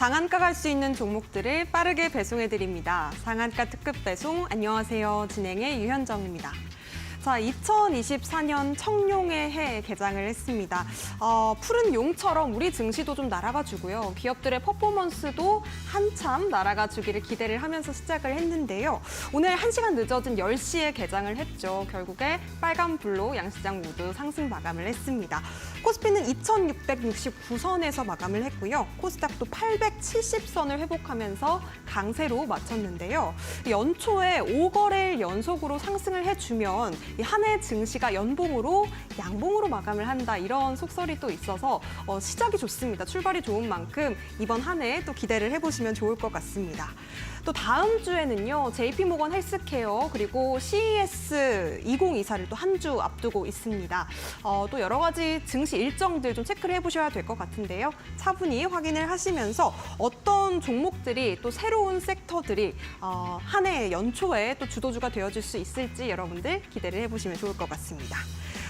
상한가 갈 수 있는 종목들을 빠르게 배송해드립니다. 상한가 특급 배송, 안녕하세요. 진행의 유현정입니다. 자, 2024년 청룡의 해 개장을 했습니다. 푸른 용처럼 우리 증시도 좀 날아가주고요. 기업들의 퍼포먼스도 한참 날아가주기를 기대를 하면서 시작을 했는데요. 오늘 1시간 늦어진 10시에 개장을 했죠. 결국에 빨간불로 양시장 모두 상승 마감을 했습니다. 코스피는 2669선에서 마감을 했고요. 코스닥도 870선을 회복하면서 강세로 마쳤는데요. 연초에 5거래일 연속으로 상승을 해주면 한 해 증시가 연봉으로 양봉으로 마감을 한다, 이런 속설이 또 있어서 시작이 좋습니다. 출발이 좋은 만큼 이번 한 해 또 기대를 해보시면 좋을 것 같습니다. 또 다음 주에는요, JP모건 헬스케어 그리고 CES 2024를 또 한 주 앞두고 있습니다. 또 여러 가지 증시 일정들 좀 체크를 해보셔야 될 것 같은데요. 차분히 확인을 하시면서 어떤 종목들이 또 새로운 섹터들이 한 해 연초에 또 주도주가 되어줄 수 있을지 여러분들 기대를 해보시면 좋을 것 같습니다.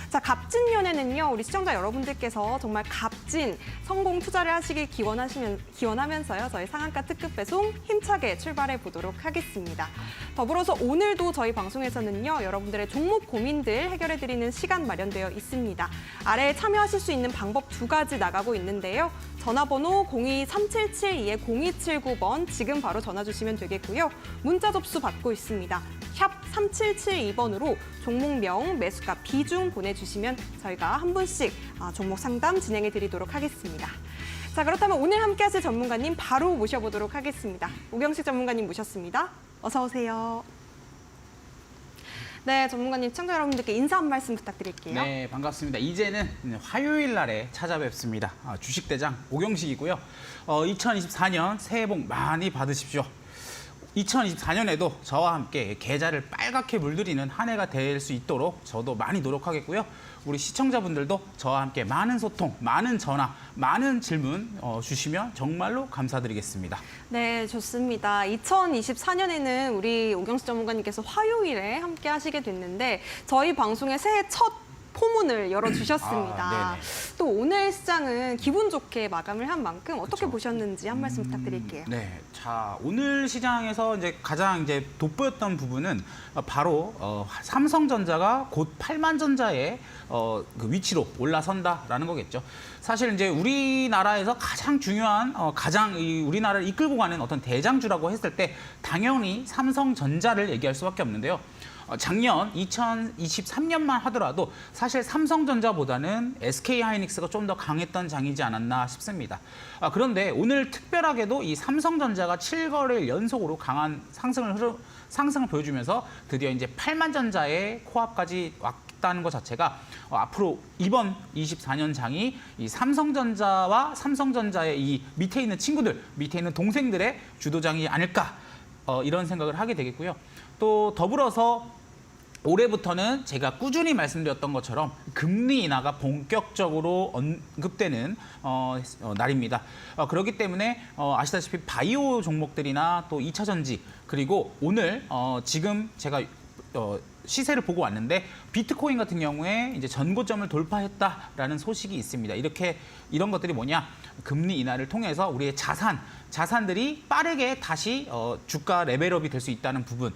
자, 갑진년에는요, 우리 시청자 여러분들께서 정말 값진 성공 투자를 하시길 기원하면서요, 저희 상한가 특급 배송 힘차게 출발해 보도록 하겠습니다. 더불어서 오늘도 저희 방송에서는요, 여러분들의 종목 고민들 해결해 드리는 시간 마련되어 있습니다. 아래에 참여하실 수 있는 방법 2가지 나가고 있는데요. 전화번호 02-3772-0279번 지금 바로 전화 주시면 되겠고요. 문자 접수 받고 있습니다. 샵 3772번으로 종목명, 매수가, 비중 보내주시면 저희가 한 분씩 종목 상담 진행해 드리도록 하겠습니다. 자, 그렇다면 오늘 함께 하실 전문가님 바로 모셔보도록 하겠습니다. 오경식 전문가님 모셨습니다. 어서 오세요. 네, 전문가님, 시청자 여러분들께 인사 한 말씀 부탁드릴게요. 네, 반갑습니다. 이제는 화요일 날에 찾아뵙습니다. 주식대장 오경식이고요. 2024년 새해 복 많이 받으십시오. 2024년에도 저와 함께 계좌를 빨갛게 물들이는 한 해가 될 수 있도록 저도 많이 노력하겠고요. 우리 시청자분들도 저와 함께 많은 소통, 많은 전화, 많은 질문 주시면 정말로 감사드리겠습니다. 네, 좋습니다. 2024년에는 우리 오경식 전문가님께서 화요일에 함께 하시게 됐는데 저희 방송의 새해 첫 포문을 열어주셨습니다. 또 오늘 시장은 기분 좋게 마감을 한 만큼 어떻게 보셨는지 한 말씀 부탁드릴게요. 네, 자, 오늘 시장에서 이제 가장 돋보였던 부분은 바로 삼성전자가 곧 8만전자의 그 위치로 올라선다라는 거겠죠. 사실 이제 우리나라에서 가장 중요한 우리나라를 이끌고 가는 어떤 대장주라고 했을 때 당연히 삼성전자를 얘기할 수밖에 없는데요. 작년 2023년만 하더라도 사실 삼성전자보다는 SK하이닉스가 좀 더 강했던 장이지 않았나 싶습니다. 그런데 오늘 특별하게도 이 삼성전자가 7거래일 연속으로 강한 상승을 보여주면서 드디어 이제 8만전자의 코앞까지 왔다는 것 자체가 앞으로 이번 24년 장이 이 삼성전자와 삼성전자의 이 밑에 있는 친구들, 밑에 있는 동생들의 주도장이 아닐까, 이런 생각을 하게 되겠고요. 또 더불어서 올해부터는 제가 꾸준히 말씀드렸던 것처럼 금리 인하가 본격적으로 언급되는 날입니다. 그렇기 때문에 아시다시피 바이오 종목들이나 또 2차 전지, 그리고 오늘 지금 제가 시세를 보고 왔는데 비트코인 같은 경우에 이제 전고점을 돌파했다라는 소식이 있습니다. 이런 것들이 뭐냐? 금리 인하를 통해서 우리의 자산들이 빠르게 다시 주가 레벨업이 될 수 있다는 부분,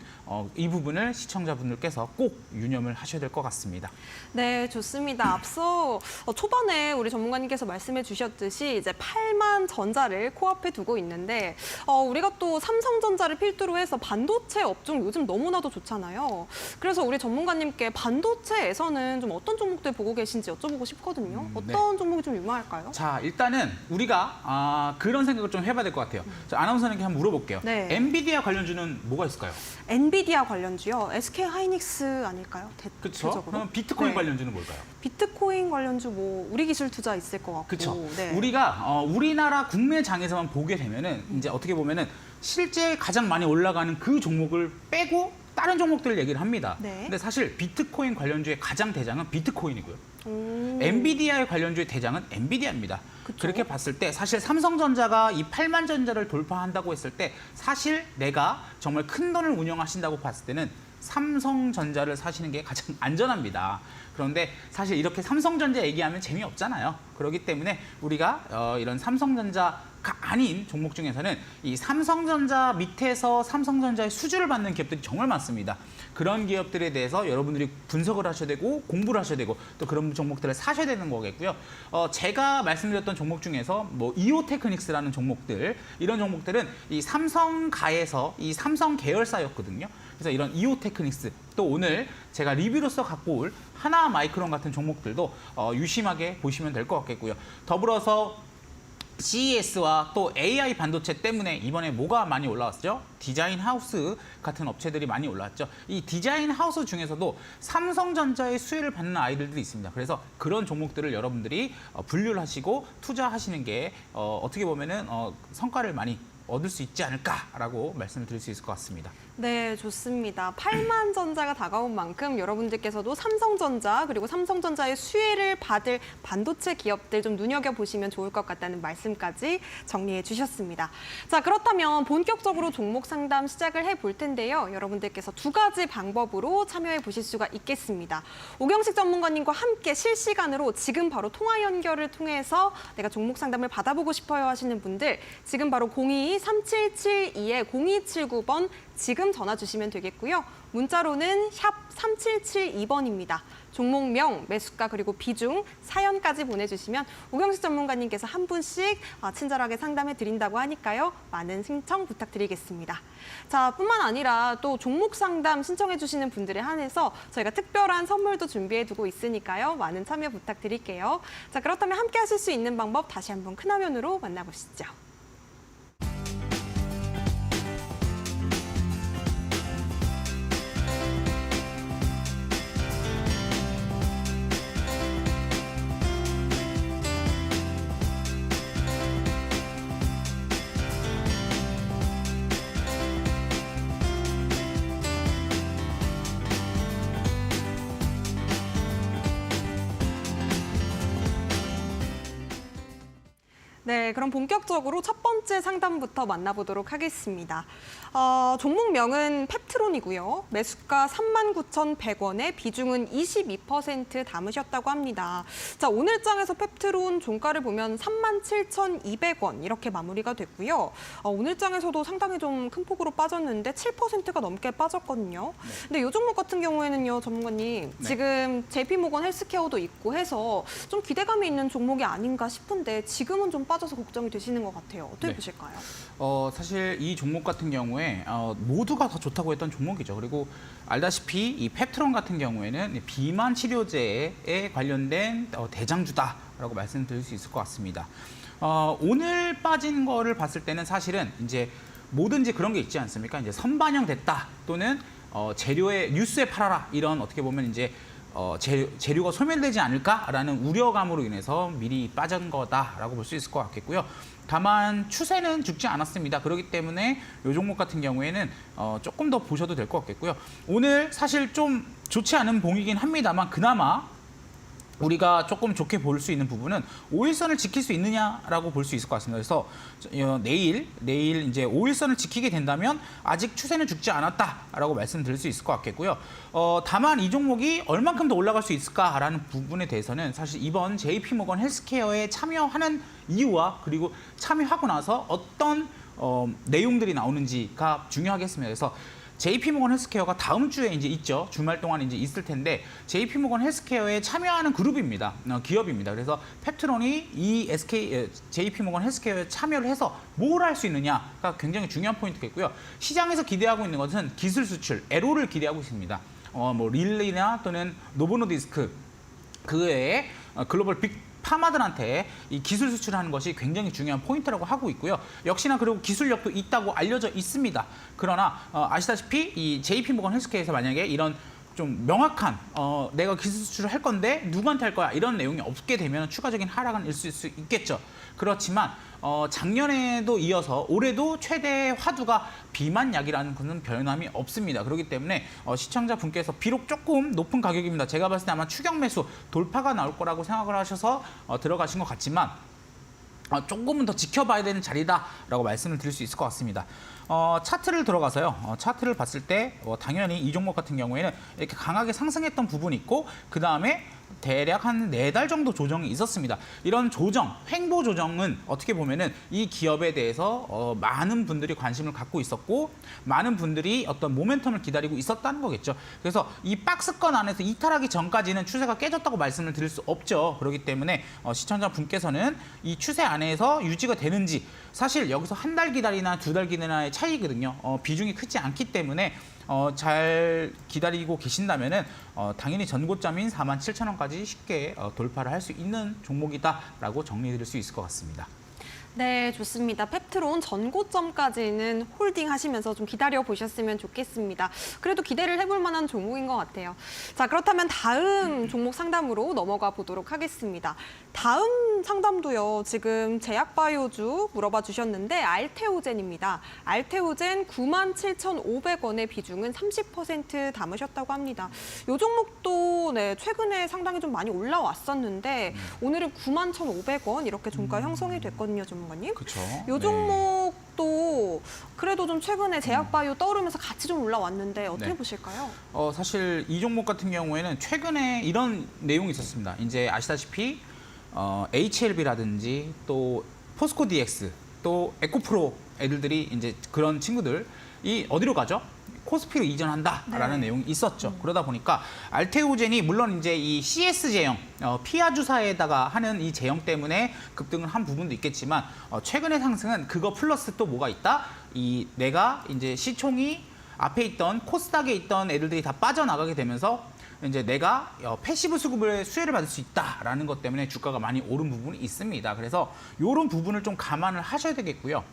이 부분을 시청자분들께서 꼭 유념을 하셔야 될 것 같습니다. 네, 좋습니다. 앞서 초반에 우리 전문가님께서 말씀해 주셨듯이 이제 8만 전자를 코앞에 두고 있는데 우리가 또 삼성전자를 필두로 해서 반도체 업종 요즘 너무나도 좋잖아요. 그래서 우리 전문가님께 반도체에서는 좀 어떤 종목들 보고 계신지 여쭤보고 싶거든요. 어떤 종목이 좀 유망할까요? 자, 일단은 우리가 그런 생각을 좀 해봐야 될 것 같아요. 자, 아나운서님께 한번 물어볼게요. 네. 엔비디아 관련주는 뭐가 있을까요? 엔비디아 관련주요? SK하이닉스 아닐까요? 그렇죠. 그럼 비트코인 관련주는 뭘까요? 비트코인 관련주 우리 기술 투자 있을 것 같고. 그렇죠. 네. 우리가 우리나라 국내장에서만 보게 되면은 이제 어떻게 보면은 실제 가장 많이 올라가는 그 종목을 빼고 다른 종목들을 얘기를 합니다. 네. 근데 사실 비트코인 관련주의 가장 대장은 비트코인이고요. 엔비디아의 관련주의 대장은 엔비디아입니다. 그쵸? 그렇게 봤을 때 사실 삼성전자가 이 8만전자를 돌파한다고 했을 때 사실 내가 정말 큰 돈을 운영하신다고 봤을 때는 삼성전자를 사시는 게 가장 안전합니다. 그런데 사실 이렇게 삼성전자 얘기하면 재미없잖아요. 그렇기 때문에 우리가 이런 삼성전자가 아닌 종목 중에서는 이 삼성전자 밑에서 삼성전자의 수주를 받는 기업들이 정말 많습니다. 그런 기업들에 대해서 여러분들이 분석을 하셔야 되고 공부를 하셔야 되고 또 그런 종목들을 사셔야 되는 거겠고요. 제가 말씀드렸던 종목 중에서 뭐 이오테크닉스라는 종목들, 이런 종목들은 이 삼성가에서 이 삼성 계열사였거든요. 그래서 이런 이오테크닉스, 또 오늘 제가 리뷰로서 갖고 올 하나마이크론 같은 종목들도 유심하게 보시면 될 것 같겠고요. 더불어서 CES와 또 AI 반도체 때문에 이번에 뭐가 많이 올라왔죠? 디자인 하우스 같은 업체들이 많이 올라왔죠. 이 디자인 하우스 중에서도 삼성전자의 수혜를 받는 아이들도 있습니다. 그래서 그런 종목들을 여러분들이 분류를 하시고 투자하시는 게 어떻게 보면은 성과를 많이 얻을 수 있지 않을까라고 말씀을 드릴 수 있을 것 같습니다. 네, 좋습니다. 8만 전자가 다가온 만큼 여러분들께서도 삼성전자 그리고 삼성전자의 수혜를 받을 반도체 기업들 좀 눈여겨보시면 좋을 것 같다는 말씀까지 정리해 주셨습니다. 자, 그렇다면 본격적으로 종목 상담 시작을 해볼 텐데요. 여러분들께서 두 가지 방법으로 참여해 보실 수가 있겠습니다. 오경식 전문가님과 함께 실시간으로 지금 바로 통화 연결을 통해서 내가 종목 상담을 받아보고 싶어요 하시는 분들 지금 바로 02-3772-0279번 지금 전화 주시면 되겠고요. 문자로는 샵 3772번입니다. 종목명, 매수가 그리고 비중, 사연까지 보내주시면 오경식 전문가님께서 한 분씩 친절하게 상담해 드린다고 하니까요. 많은 신청 부탁드리겠습니다. 자, 뿐만 아니라 또 종목 상담 신청해 주시는 분들에 한해서 저희가 특별한 선물도 준비해 두고 있으니까요. 많은 참여 부탁드릴게요. 자, 그렇다면 함께 하실 수 있는 방법 다시 한번 큰 화면으로 만나보시죠. 네, 그럼 본격적으로 첫 번째 상담부터 만나보도록 하겠습니다. 종목명은 펩트론이고요. 매수가 39,100원에 비중은 22% 담으셨다고 합니다. 자, 오늘장에서 펩트론 종가를 보면 37,200원 이렇게 마무리가 됐고요. 오늘장에서도 상당히 좀 큰 폭으로 빠졌는데 7%가 넘게 빠졌거든요. 네. 근데 이 종목 같은 경우에는요, 전문가님, 네. 지금 JP모건 헬스케어도 있고 해서 좀 기대감이 있는 종목이 아닌가 싶은데 지금은 좀 빠져서 걱정이 되시는 것 같아요. 어떻게 네. 보실까요? 사실 이 종목 같은 경우에 모두가 다 좋다고 했던 종목이죠. 그리고 알다시피 이 펩트론 같은 경우에는 비만 치료제에 관련된 대장주다라고 말씀드릴 수 있을 것 같습니다. 오늘 빠진 거를 봤을 때는 사실은 이제 뭐든지 그런 게 있지 않습니까? 이제 선반영됐다 또는 재료에 뉴스에 팔아라 이런 어떻게 보면 이제 재료가 소멸되지 않을까라는 우려감으로 인해서 미리 빠진 거다라고 볼 수 있을 것 같겠고요. 다만 추세는 죽지 않았습니다. 그렇기 때문에 이 종목 같은 경우에는 조금 더 보셔도 될 것 같겠고요. 오늘 사실 좀 좋지 않은 봉이긴 합니다만 그나마 우리가 조금 좋게 볼 수 있는 부분은 5일선을 지킬 수 있느냐라고 볼 수 있을 것 같습니다. 그래서 내일 이제 5일선을 지키게 된다면 아직 추세는 죽지 않았다라고 말씀드릴 수 있을 것 같겠고요. 다만 이 종목이 얼만큼 더 올라갈 수 있을까라는 부분에 대해서는 사실 이번 JP모건 헬스케어에 참여하는 이유와 그리고 참여하고 나서 어떤 내용들이 나오는지가 중요하겠습니다. 그래서 JP모건 헬스케어가 다음 주에 이제 있죠. 주말 동안 이제 있을 텐데 JP모건 헬스케어에 참여하는 그룹입니다. 기업입니다. 그래서 펩트론이 이 JP모건 헬스케어에 참여를 해서 뭘 할 수 있느냐가 굉장히 중요한 포인트겠고요. 시장에서 기대하고 있는 것은 기술 수출, 에로를 기대하고 있습니다. 뭐 릴리나 또는 노보노디스크 그 외에 글로벌 빅 파마들한테 이 기술 수출하는 것이 굉장히 중요한 포인트라고 하고 있고요. 역시나 그리고 기술력도 있다고 알려져 있습니다. 그러나 아시다시피 이 JP모건 헬스케어에서 만약에 이런 좀 명확한 내가 기술 수출을 할 건데 누구한테 할 거야 이런 내용이 없게 되면 추가적인 하락은 있을 수 있겠죠. 그렇지만 작년에도 이어서 올해도 최대 화두가 비만약이라는 것은 변함이 없습니다. 그렇기 때문에 시청자분께서 비록 조금 높은 가격입니다. 제가 봤을 때 아마 추격 매수 돌파가 나올 거라고 생각을 하셔서 들어가신 것 같지만 조금은 더 지켜봐야 되는 자리다라고 말씀을 드릴 수 있을 것 같습니다. 차트를 들어가서요. 차트를 봤을 때 당연히 이 종목 같은 경우에는 이렇게 강하게 상승했던 부분이 있고 그 다음에 대략 한 4달 정도 조정이 있었습니다. 이런 조정, 횡보 조정은 어떻게 보면은 이 기업에 대해서 많은 분들이 관심을 갖고 있었고 많은 분들이 어떤 모멘텀을 기다리고 있었다는 거겠죠. 그래서 이 박스권 안에서 이탈하기 전까지는 추세가 깨졌다고 말씀을 드릴 수 없죠. 그렇기 때문에 시청자분께서는 이 추세 안에서 유지가 되는지 사실 여기서 한 달 기다리나 2달 기다리나의 차이거든요. 비중이 크지 않기 때문에 잘 기다리고 계신다면은 당연히 전고점인 47,000원까지 쉽게 돌파를 할 수 있는 종목이다라고 정리드릴 수 있을 것 같습니다. 네, 좋습니다. 펩트론 전고점까지는 홀딩 하시면서 좀 기다려 보셨으면 좋겠습니다. 그래도 기대를 해볼 만한 종목인 것 같아요. 자, 그렇다면 다음 종목 상담으로 넘어가 보도록 하겠습니다. 다음 상담도요, 지금 제약바이오주 물어봐 주셨는데 알테오젠입니다. 알테오젠 97,500원의 비중은 30% 담으셨다고 합니다. 이 종목도 네, 최근에 상당히 좀 많이 올라왔었는데 오늘은 91,500원 이렇게 종가 형성이 됐거든요, 전문가님. 그렇죠. 이 종목도 그래도 좀 최근에 제약바이오 떠오르면서 같이 좀 올라왔는데 어떻게 네. 보실까요? 사실 이 종목 같은 경우에는 최근에 이런 내용이 있었습니다. 이제 아시다시피 HLB라든지 또 포스코 DX 또 에코프로 애들이 이제 그런 친구들이 어디로 가죠? 코스피로 이전한다라는 네. 내용이 있었죠. 그러다 보니까 알테오젠이 물론 이제 이 CS 제형, 피아 주사에다가 하는 이 제형 때문에 급등을 한 부분도 있겠지만 최근의 상승은 그거 플러스 또 뭐가 있다? 이 내가 이제 시총이 앞에 있던 코스닥에 있던 애들이 다 빠져나가게 되면서 이제 내가 패시브 수급을 수혜를 받을 수 있다라는 것 때문에 주가가 많이 오른 부분이 있습니다. 그래서 이런 부분을 좀 감안을 하셔야 되겠고요.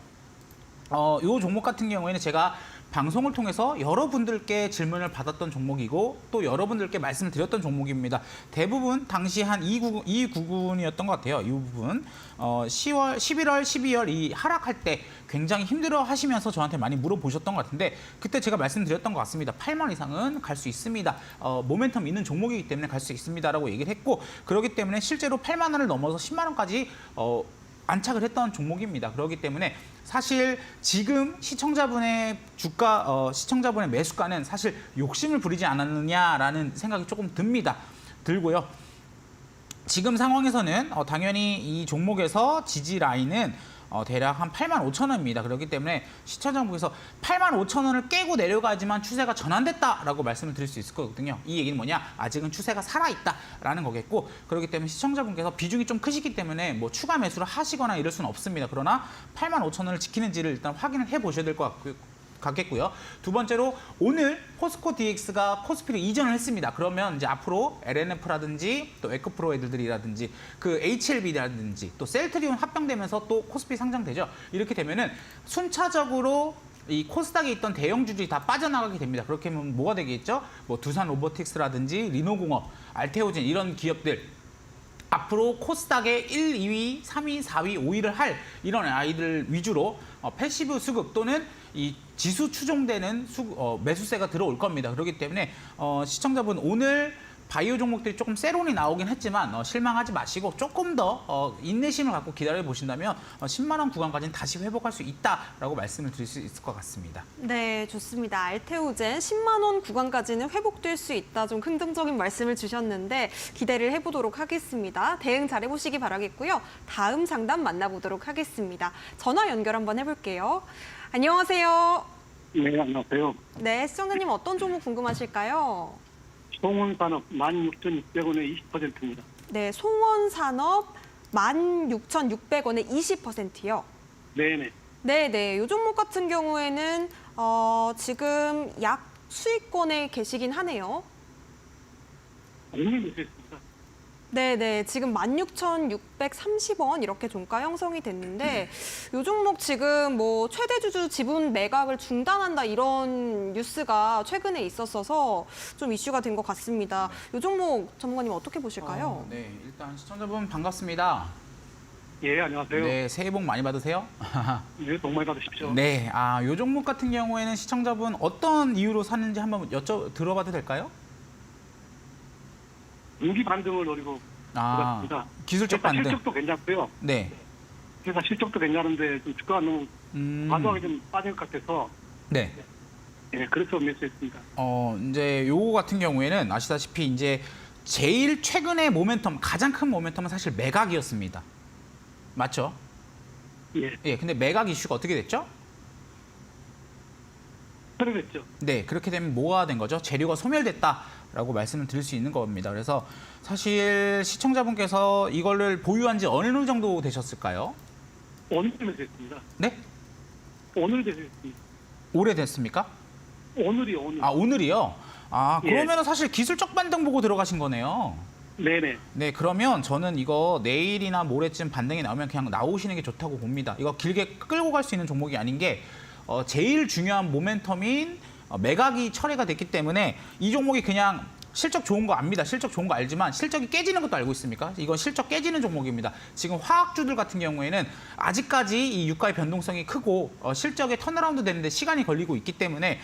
이 종목 같은 경우에는 제가 방송을 통해서 여러분들께 질문을 받았던 종목이고 또 여러분들께 말씀을 드렸던 종목입니다. 대부분 당시 한 299분이었던 것 같아요. 이 부분 11월, 12월 이 하락할 때 굉장히 힘들어 하시면서 저한테 많이 물어보셨던 것 같은데 그때 제가 말씀드렸던 것 같습니다. 8만 이상은 갈 수 있습니다. 모멘텀 있는 종목이기 때문에 갈 수 있습니다라고 얘기를 했고 그렇기 때문에 실제로 8만 원을 넘어서 10만 원까지 안착을 했던 종목입니다. 그렇기 때문에 사실 지금 시청자분의 시청자분의 매수가는 사실 욕심을 부리지 않았느냐라는 생각이 조금 들고요. 지금 상황에서는 당연히 이 종목에서 지지 라인은 대략 한 85,000원입니다. 그렇기 때문에 시청자분께서 85,000원을 깨고 내려가지만 추세가 전환됐다라고 말씀을 드릴 수 있을 거거든요. 이 얘기는 뭐냐? 아직은 추세가 살아있다라는 거겠고 그렇기 때문에 시청자분께서 비중이 좀 크시기 때문에 뭐 추가 매수를 하시거나 이럴 수는 없습니다. 그러나 85,000원을 지키는지를 일단 확인을 해보셔야 될 것 같겠고요. 두 번째로 오늘 포스코 DX가 코스피로 이전을 했습니다. 그러면 이제 앞으로 LNF라든지 또 에코프로 애들이라든지 그 HLB라든지 또 셀트리온 합병되면서 또 코스피 상장되죠. 이렇게 되면은 순차적으로 이 코스닥에 있던 대형주들이 다 빠져나가게 됩니다. 그렇게 하면 뭐가 되겠죠? 뭐 두산 로보틱스라든지 리노공업, 알테오젠 이런 기업들 앞으로 코스닥의 1, 2위, 3위, 4위, 5위를 할 이런 아이들 위주로 패시브 수급 또는 이 지수 추종되는 매수세가 들어올 겁니다. 그렇기 때문에 시청자분 오늘 바이오 종목들이 조금 세론이 나오긴 했지만 실망하지 마시고 조금 더 인내심을 갖고 기다려 보신다면 10만 원 구간까지는 다시 회복할 수 있다라고 말씀을 드릴 수 있을 것 같습니다. 네, 좋습니다. 알테오젠 10만 원 구간까지는 회복될 수 있다. 좀 긍정적인 말씀을 주셨는데 기대를 해보도록 하겠습니다. 대응 잘 해보시기 바라겠고요. 다음 상담 만나보도록 하겠습니다. 전화 연결 한번 해볼게요. 안녕하세요. 네, 안녕하세요. 네, 시청자님 어떤 종목 궁금하실까요? 송원산업 16,600원에 20%입니다. 네, 송원산업 16,600원에 20%요. 네네. 네네, 이 종목 같은 경우에는 지금 약 수익권에 계시긴 하네요. 공유 못했습니다. 네네, 지금 16,630원 이렇게 종가 형성이 됐는데 이 종목 지금 뭐 최대 주주 지분 매각을 중단한다 이런 뉴스가 최근에 있었어서 좀 이슈가 된 것 같습니다. 이 종목 전문가님 어떻게 보실까요? 네, 일단 시청자분 반갑습니다. 예, 안녕하세요. 네, 새해 복 많이 받으세요. 네, 복 많이 받으십시오. 네, 요 종목 같은 경우에는 시청자분 어떤 이유로 샀는지 한번 들어봐도 될까요? 분기 반등을 노리고 들어갔습니다. 기술적 일단 반등. 실적도 괜찮고요. 네. 회사 실적도 괜찮은데 좀 주가가 너무 과도하게 좀 빠진 것 같아서 네. 예, 그래서 매수했습니다. 이제 요거 같은 경우에는 아시다시피 이제 제일 최근의 모멘텀, 가장 큰 모멘텀은 사실 매각이었습니다. 맞죠? 예, 예, 근데 매각 이슈가 어떻게 됐죠? 그러겠죠. 네, 그렇게 되면 뭐가 된 거죠? 재료가 소멸됐다라고 말씀을 드릴 수 있는 겁니다. 그래서 사실 시청자분께서 이거를 보유한 지 어느 정도 되셨을까요? 오늘 매수했습니다. 네? 오늘 매수했습니다. 오래됐습니까? 오늘이요, 오늘. 아, 오늘이요? 아, 예. 그러면은 사실 기술적 반등 보고 들어가신 거네요. 네네. 네, 그러면 저는 이거 내일이나 모레쯤 반등이 나오면 그냥 나오시는 게 좋다고 봅니다. 이거 길게 끌고 갈 수 있는 종목이 아닌 게 제일 중요한 모멘텀인 매각이 철회가 됐기 때문에 이 종목이 그냥 실적 좋은 거 압니다. 실적 좋은 거 알지만 실적이 깨지는 것도 알고 있습니까? 이건 실적 깨지는 종목입니다. 지금 화학주들 같은 경우에는 아직까지 이 유가의 변동성이 크고 실적에 턴어라운드 되는데 시간이 걸리고 있기 때문에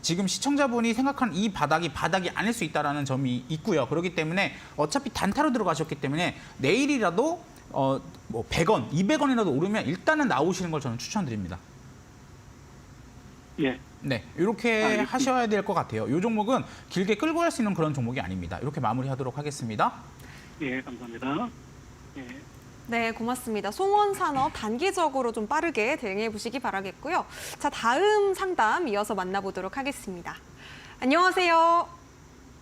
지금 시청자분이 생각하는 이 바닥이 아닐 수 있다는 점이 있고요. 그렇기 때문에 어차피 단타로 들어가셨기 때문에 내일이라도 뭐 100원, 200원이라도 오르면 일단은 나오시는 걸 저는 추천드립니다. 예. 네, 이렇게 알겠습니다. 하셔야 될 것 같아요. 이 종목은 길게 끌고 갈 수 있는 그런 종목이 아닙니다. 이렇게 마무리하도록 하겠습니다. 예, 감사합니다. 예. 네, 고맙습니다. 송원산업 단기적으로 좀 빠르게 대응해 보시기 바라겠고요. 자, 다음 상담 이어서 만나보도록 하겠습니다. 안녕하세요.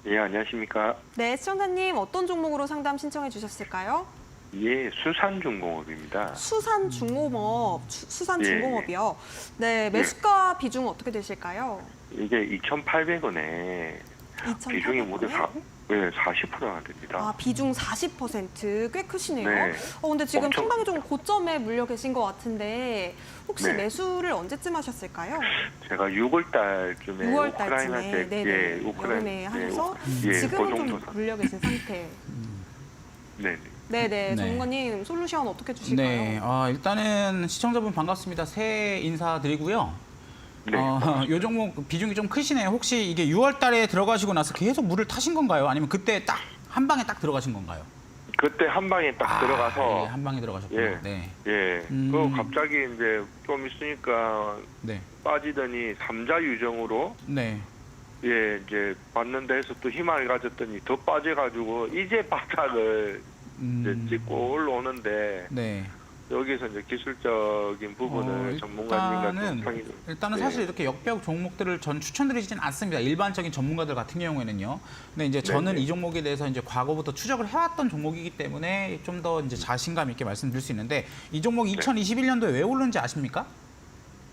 예, 안녕하십니까. 네, 시청자님 어떤 종목으로 상담 신청해 주셨을까요? 예, 수산중공업입니다. 수산중공업이요. 네, 매수가 비중 어떻게 되실까요? 이게 2,800원에 비중이 모두 40%가 됩니다. 아, 비중 40% 꽤 크시네요. 네. 근데 지금 엄청 상당히 좀 고점에 물려 계신 것 같은데 혹시 네. 매수를 언제쯤 하셨을까요? 제가 6월 달쯤에 6월 우크라이나 달쯤에 예, 여름에 하면서 예, 지금은 그 좀 정도 물려 계신 상태. 네. 네네, 네. 전문가님 솔루션 어떻게 주실까요? 네, 일단은 시청자분 반갑습니다. 새해 인사드리고요. 네. 요 종목 비중이 좀 크시네요. 혹시 이게 6월 달에 들어가시고 나서 계속 물을 타신 건가요? 아니면 그때 딱 한 방에 딱 들어가신 건가요? 그때 한 방에 딱 들어가서 예, 한 방에 들어가셨군요. 예. 네. 예. 그 갑자기 이제 좀 있으니까 네. 빠지더니 삼자 유정으로 네. 예, 이제 봤는데 해서 또 희망을 가졌더니 더 빠져가지고 이제 바닥을 이제 찍고 올라오는데 네. 여기서 이제 기술적인 부분을 전문가님과 좀 상의 좀. 일단은 예. 사실 이렇게 역배역 종목들을 전 추천드리진 않습니다. 일반적인 전문가들 같은 경우에는요. 근데 이제 저는 네네. 이 종목에 대해서 이제 과거부터 추적을 해왔던 종목이기 때문에 좀 더 이제 자신감 있게 말씀드릴 수 있는데 이 종목 2021년도에 왜 오르는지 아십니까?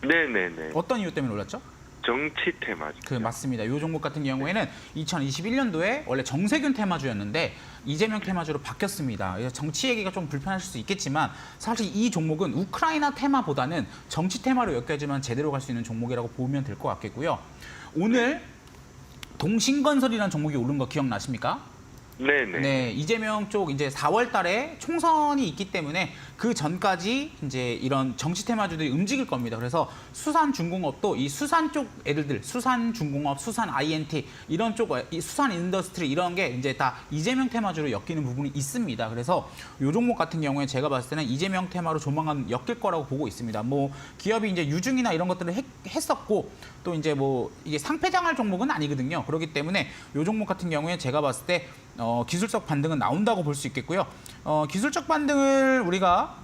네네네. 어떤 이유 때문에 올랐죠? 정치 테마죠. 그 맞습니다. 이 종목 같은 경우에는 2021년도에 원래 정세균 테마주였는데 이재명 테마주로 바뀌었습니다. 그래서 정치 얘기가 좀 불편하실 수 있겠지만 사실 이 종목은 우크라이나 테마보다는 정치 테마로 엮여지만 제대로 갈 수 있는 종목이라고 보면 될 것 같겠고요. 오늘 동신건설이라는 종목이 오른 거 기억나십니까? 네네. 네, 이재명 쪽 이제 4월 달에 총선이 있기 때문에 그 전까지 이제 이런 정치 테마주들이 움직일 겁니다. 그래서 수산중공업도 이 수산 쪽 애들들, 수산중공업, 수산 INT 이런 쪽, 이 수산 인더스트리 이런 게 이제 다 이재명 테마주로 엮이는 부분이 있습니다. 그래서 요 종목 같은 경우에 제가 봤을 때는 이재명 테마로 조만간 엮일 거라고 보고 있습니다. 뭐 기업이 이제 유증이나 이런 것들을 했었고 또 이제 뭐 이게 상폐장할 종목은 아니거든요. 그렇기 때문에 요 종목 같은 경우에 제가 봤을 때 기술적 반등은 나온다고 볼 수 있겠고요. 기술적 반등을 우리가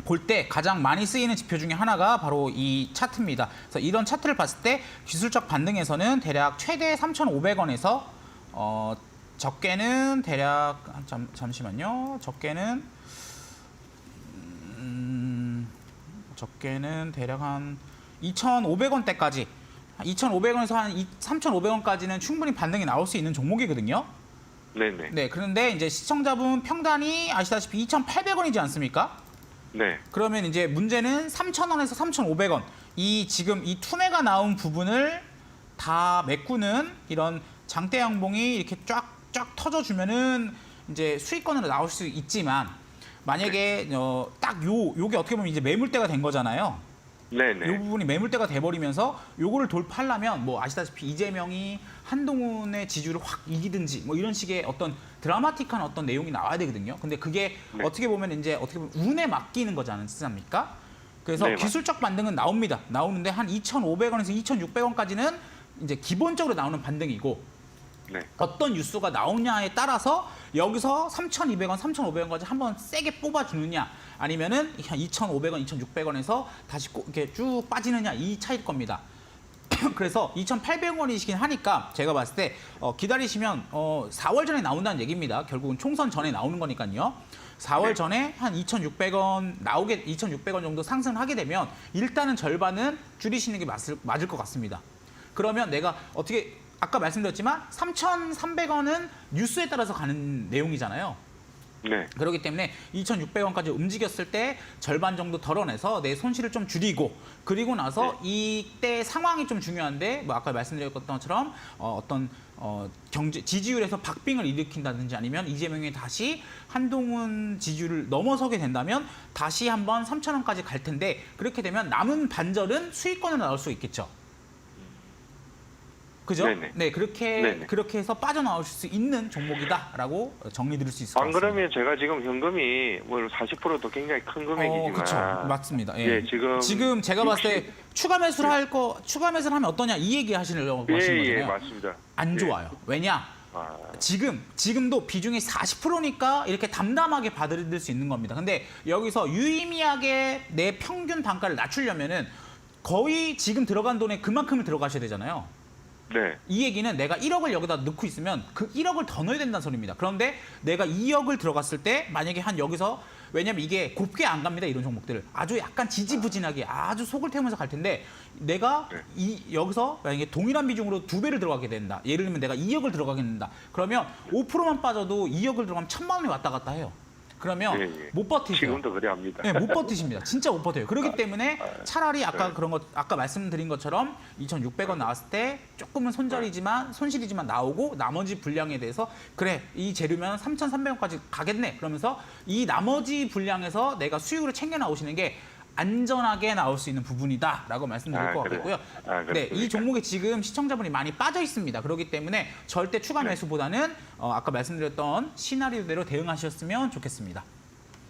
볼 때 가장 많이 쓰이는 지표 중에 하나가 바로 이 차트입니다. 그래서 이런 차트를 봤을 때 기술적 반등에서는 대략 최대 3,500원에서 적게는 대략 잠시만요. 적게는 대략 한 2,500원대까지 2,500원에서 한 3,500원까지는 충분히 반등이 나올 수 있는 종목이거든요. 네네. 네, 그런데 이제 시청자분 평단이 아시다시피 2,800원이지 않습니까? 네. 그러면 이제 문제는 3,000원에서 3,500원. 이 지금 이 투매가 나온 부분을 다 메꾸는 이런 장대 양봉이 이렇게 쫙 터져주면은 이제 수익권으로 나올 수 있지만 만약에 딱 요게 어떻게 보면 이제 매물대가 된 거잖아요. 네네. 이 부분이 매물대가 돼버리면서 요거를 돌파하려면 뭐 아시다시피 이재명이 한동훈의 지지율을 확 이기든지 뭐 이런 식의 어떤 드라마틱한 어떤 내용이 나와야 되거든요. 근데 그게 네. 어떻게 보면 이제 어떻게 보면 운에 맡기는 거지 않습니까? 그래서 네, 기술적 반등은 나옵니다. 나오는데 한 2,500원에서 2,600원까지는 이제 기본적으로 나오는 반등이고 네. 어떤 뉴스가 나오냐에 따라서 여기서 3,200원, 3,500원까지 한번 세게 뽑아주느냐 아니면은 2,500원, 2,600원에서 다시 이렇게 쭉 빠지느냐 이 차이일 겁니다. 그래서 2,800원이시긴 하니까 제가 봤을 때 기다리시면 4월 전에 나온다는 얘기입니다. 결국은 총선 전에 나오는 거니까요. 4월 네. 전에 한 2,600원 2,600원 정도 상승하게 되면 일단은 절반은 줄이시는 게 맞을 것 같습니다. 그러면 내가 어떻게 아까 말씀드렸지만 3,300원은 뉴스에 따라서 가는 내용이잖아요. 네. 그렇기 때문에 2,600원까지 움직였을 때 절반 정도 덜어내서 내 손실을 좀 줄이고 그리고 나서 이때 상황이 좀 중요한데 뭐 아까 말씀드렸던 것처럼 어떤 경제 지지율에서 박빙을 일으킨다든지 아니면 이재명이 다시 한동훈 지지율을 넘어서게 된다면 다시 한번 3,000원까지 갈 텐데 그렇게 되면 남은 반절은 수익권으로 나올 수 있겠죠. 그죠? 네네. 네, 그렇게 해서 빠져나올 수 있는 종목이다라고 정리드릴 수 있을 것 안 같습니다. 그러면 제가 지금 현금이 뭐 40%도 굉장히 큰 금액이지만. 그렇죠. 맞습니다. 예. 예, 지금 제가 봤을 때 추가 매수를 추가 매수를 하면 어떠냐 이 얘기 하시려고 하시는 예, 거잖아요. 예, 맞습니다. 안 예. 좋아요. 왜냐? 아, 지금도 비중이 40%니까 이렇게 담담하게 받아들일 수 있는 겁니다. 근데 여기서 유의미하게 내 평균 단가를 낮추려면은 거의 지금 들어간 돈의 그만큼을 들어가셔야 되잖아요. 네. 이 얘기는 내가 1억을 여기다 넣고 있으면 그 1억을 더 넣어야 된다는 소리입니다. 그런데 내가 2억을 들어갔을 때 만약에 한 여기서 왜냐면 이게 곱게 안 갑니다. 이런 종목들을 아주 약간 지지부진하게 아주 속을 태우면서 갈 텐데 내가 네. 여기서 만약에 동일한 비중으로 2배를 들어가게 된다. 예를 들면 내가 2억을 들어가게 된다. 그러면 5%만 빠져도 2억을 들어가면 1,000만 원이 왔다 갔다 해요. 그러면 예, 예. 못 버티세요. 지금도 그래 합니다. 네, 못 버티십니다. 진짜 못 버텨요. 그렇기 때문에 차라리 아까 말씀드린 것처럼 2,600원 나왔을 때 조금은 손실이지만 나오고 나머지 분량에 대해서 그래 이 재료면 3,300원까지 가겠네. 그러면서 이 나머지 분량에서 내가 수익을 챙겨 나오시는 게 안전하게 나올 수 있는 부분이다라고 말씀드릴 것 같고요. 네, 이 종목에 지금 시청자분이 많이 빠져 있습니다. 그렇기 때문에 절대 추가 매수보다는 아까 말씀드렸던 시나리오대로 대응하셨으면 좋겠습니다.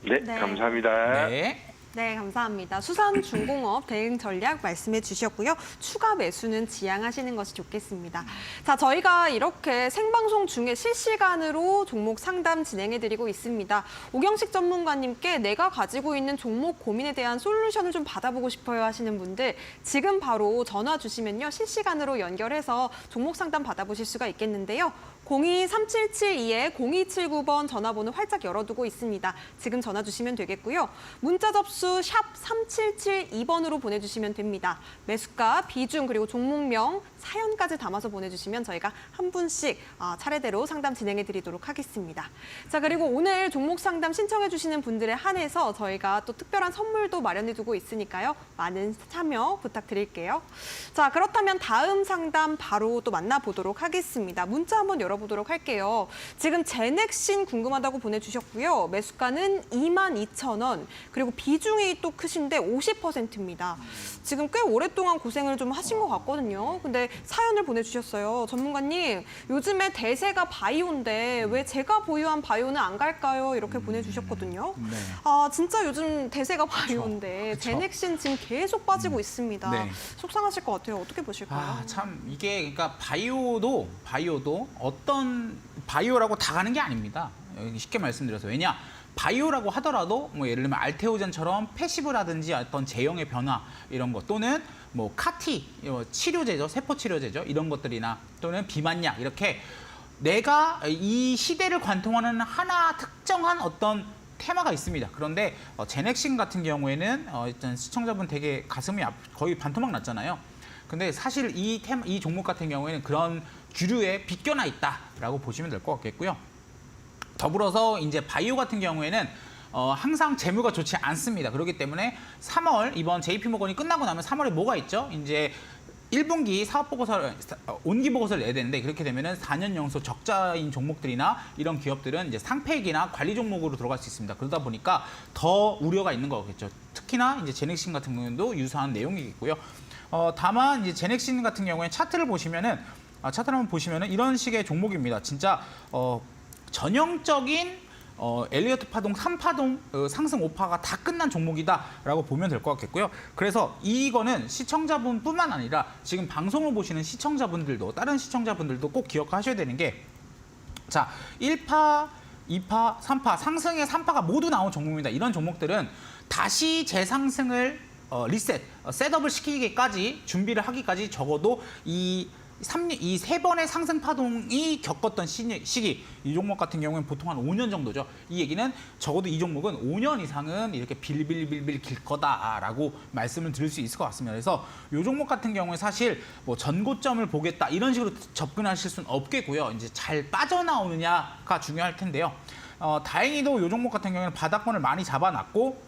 네, 네. 감사합니다. 네. 네, 감사합니다. 수산중공업 대응 전략 말씀해 주셨고요. 추가 매수는 지양하시는 것이 좋겠습니다. 자, 저희가 이렇게 생방송 중에 실시간으로 종목 상담 진행해 드리고 있습니다. 오경식 전문가님께 내가 가지고 있는 종목 고민에 대한 솔루션을 좀 받아보고 싶어요 하시는 분들 지금 바로 전화 주시면요. 실시간으로 연결해서 종목 상담 받아보실 수가 있겠는데요. 02-3772-0279번 전화번호 활짝 열어두고 있습니다. 지금 전화 주시면 되겠고요. 문자 접수 샵 3772번으로 보내주시면 됩니다. 매수가, 비중, 그리고 종목명, 사연까지 담아서 보내주시면 저희가 한 분씩 차례대로 상담 진행해 드리도록 하겠습니다. 자, 그리고 오늘 종목 상담 신청해 주시는 분들에 한해서 저희가 또 특별한 선물도 마련해 두고 있으니까요. 많은 참여 부탁드릴게요. 자, 그렇다면 다음 상담 바로 또 만나보도록 하겠습니다. 문자 한번 열어보도록 할게요. 지금 제넥신 궁금하다고 보내주셨고요. 매수가는 22,000원, 그리고 비중이 또 크신데 50%입니다. 지금 꽤 오랫동안 고생을 좀 하신 것 같거든요. 근데 사연을 보내주셨어요. 전문가님, 요즘에 대세가 바이오인데 왜 제가 보유한 바이오는 안 갈까요? 이렇게 보내주셨거든요. 네. 아, 진짜 요즘 대세가 바이오인데 그쵸. 제넥신 지금 계속 빠지고 있습니다. 네. 속상하실 것 같아요. 어떻게 보실까요? 아, 참 이게 그러니까 바이오도 어떤 바이오라고 다 가는 게 아닙니다. 쉽게 말씀드려서 왜냐? 바이오라고 하더라도 뭐 예를 들면 알테오젠처럼 패시브라든지 어떤 제형의 변화 이런 것 또는 뭐 카티 치료제죠, 세포 치료제죠 이런 것들이나 또는 비만약 이렇게 내가 이 시대를 관통하는 하나 특정한 어떤 테마가 있습니다. 그런데 제넥신 같은 경우에는 일단 시청자분 되게 가슴이 거의 반토막 났잖아요. 근데 사실 이 종목 같은 경우에는 그런 주류에 비껴나 있다라고 보시면 될 것 같겠고요. 더불어서 이제 바이오 같은 경우에는 항상 재무가 좋지 않습니다. 그렇기 때문에 3월 이번 JP모건이 끝나고 나면 3월에 뭐가 있죠? 이제 1분기 사업 보고서를 온기 보고서를 내야 되는데 그렇게 되면은 4년 연속 적자인 종목들이나 이런 기업들은 이제 상폐익이나 관리 종목으로 들어갈 수 있습니다. 그러다 보니까 더 우려가 있는 거겠죠. 특히나 이제 제넥신 같은 경우도 유사한 내용이겠고요. 다만 이제 제넥신 같은 경우에 차트를 보시면은 차트를 한번 보시면은 이런 식의 종목입니다. 진짜 전형적인 엘리어트 파동 3파동 상승 5파가 다 끝난 종목이다라고 보면 될 것 같겠고요. 그래서 이거는 시청자분뿐만 아니라 지금 방송을 보시는 시청자분들도 다른 시청자분들도 꼭 기억하셔야 되는 게 자, 1파, 2파, 3파 상승의 3파가 모두 나온 종목입니다. 이런 종목들은 다시 재상승을 리셋, 셋업을 시키기까지 준비를 하기까지 적어도 이 세 번의 상승 파동이 겪었던 시기, 이 종목 같은 경우는 보통 한 5년 정도죠. 이 얘기는 적어도 이 종목은 5년 이상은 이렇게 빌빌빌빌 길 거다라고 말씀을 드릴 수 있을 것 같습니다. 그래서 이 종목 같은 경우에 사실 뭐 전고점을 보겠다 이런 식으로 접근하실 수는 없겠고요. 이제 잘 빠져나오느냐가 중요할 텐데요. 다행히도 이 종목 같은 경우에는 바닥권을 많이 잡아놨고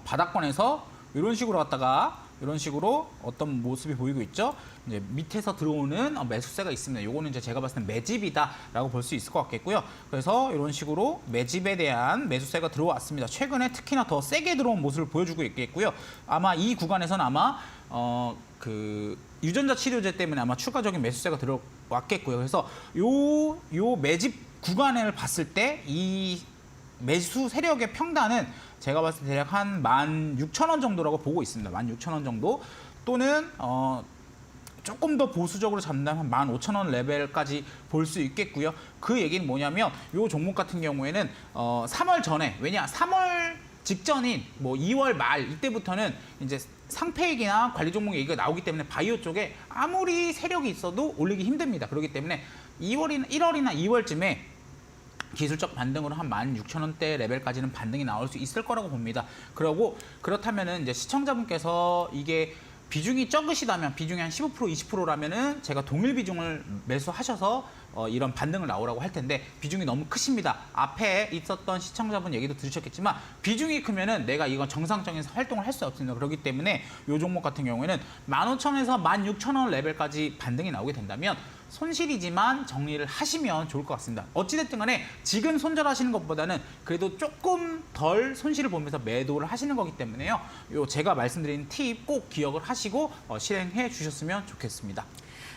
바닥권에서 이런 식으로 갔다가 이런 식으로 어떤 모습이 보이고 있죠. 이제 밑에서 들어오는 매수세가 있습니다. 요거는 이제 제가 봤을 때 매집이다라고 볼 수 있을 것 같겠고요. 그래서 이런 식으로 매집에 대한 매수세가 들어왔습니다. 최근에 특히나 더 세게 들어온 모습을 보여주고 있겠고요. 아마 이 구간에서는 아마 그 유전자 치료제 때문에 아마 추가적인 매수세가 들어왔겠고요. 그래서 요 매집 구간을 봤을 때 이 매수 세력의 평단은 제가 봤을 때 대략 한 16,000원 정도라고 보고 있습니다. 16,000원 정도 또는 조금 더 보수적으로 잡는다면 15,000원 레벨까지 볼 수 있겠고요. 그 얘기는 뭐냐면 이 종목 같은 경우에는 3월 전에 왜냐 3월 직전인 뭐 2월 말 이때부터는 이제 상폐익이나 관리 종목 얘기가 나오기 때문에 바이오 쪽에 아무리 세력이 있어도 올리기 힘듭니다. 그렇기 때문에 1월이나 2월쯤에 기술적 반등으로 한 16,000원대 레벨까지는 반등이 나올 수 있을 거라고 봅니다. 그렇다면은 이제 시청자분께서 이게 비중이 적으시다면 비중이 한 15% 20%라면은 제가 동일 비중을 매수하셔서 이런 반등을 나오라고 할 텐데 비중이 너무 크십니다. 앞에 있었던 시청자분 얘기도 들으셨겠지만 비중이 크면은 내가 이건 정상적인 활동을 할 수 없습니다. 그렇기 때문에 이 종목 같은 경우에는 15,000원에서 16,000원 레벨까지 반등이 나오게 된다면 손실이지만 정리를 하시면 좋을 것 같습니다. 어찌됐든 간에 지금 손절하시는 것보다는 그래도 조금 덜 손실을 보면서 매도를 하시는 거기 때문에요. 제가 말씀드린 팁 꼭 기억을 하시고 실행해 주셨으면 좋겠습니다.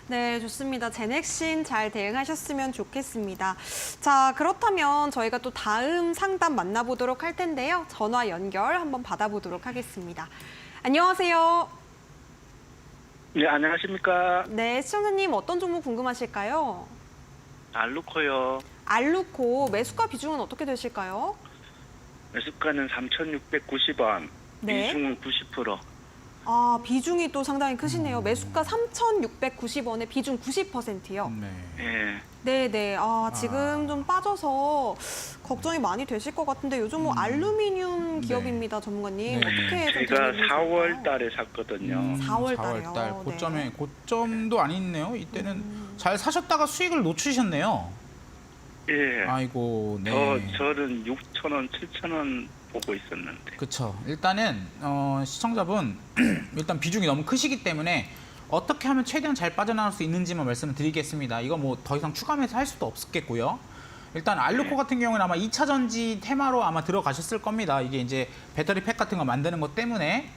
네, 좋습니다. 제넥신 잘 대응하셨으면 좋겠습니다. 자, 그렇다면 저희가 또 다음 상담 만나보도록 할 텐데요. 전화 연결 한번 받아보도록 하겠습니다. 안녕하세요. 네, 안녕하십니까. 네, 시청자님 어떤 종목 궁금하실까요? 알루코요. 알루코 매수가 비중은 어떻게 되실까요? 매수가는 3,690원. 네. 비중은 90%. 아, 비중이 또 상당히 크시네요. 매수가 3,690원에 비중 90%요. 네. 예. 네네. 아, 지금 좀 빠져서 걱정이 많이 되실 것 같은데 요즘 뭐 알루미늄 기업입니다, 전문가님. 네. 어떻게 좀 제가 대응이 4월 좋을까요? 달에 샀거든요. 4월 달에요. 4월 달 네. 고점도 아니네요. 이때는 잘 사셨다가 수익을 놓치셨네요. 예. 아이고, 네. 저는 6,000원, 7,000원 보고 있었는데. 그렇죠. 일단은 시청자분 일단 비중이 너무 크시기 때문에 어떻게 하면 최대한 잘 빠져나갈 수 있는지만 말씀을 드리겠습니다. 이거 뭐 더 이상 추가 매수 할 수도 없겠고요. 일단 알루코 같은 경우는 아마 2차 전지 테마로 아마 들어가셨을 겁니다. 이게 이제 배터리 팩 같은 거 만드는 것 때문에.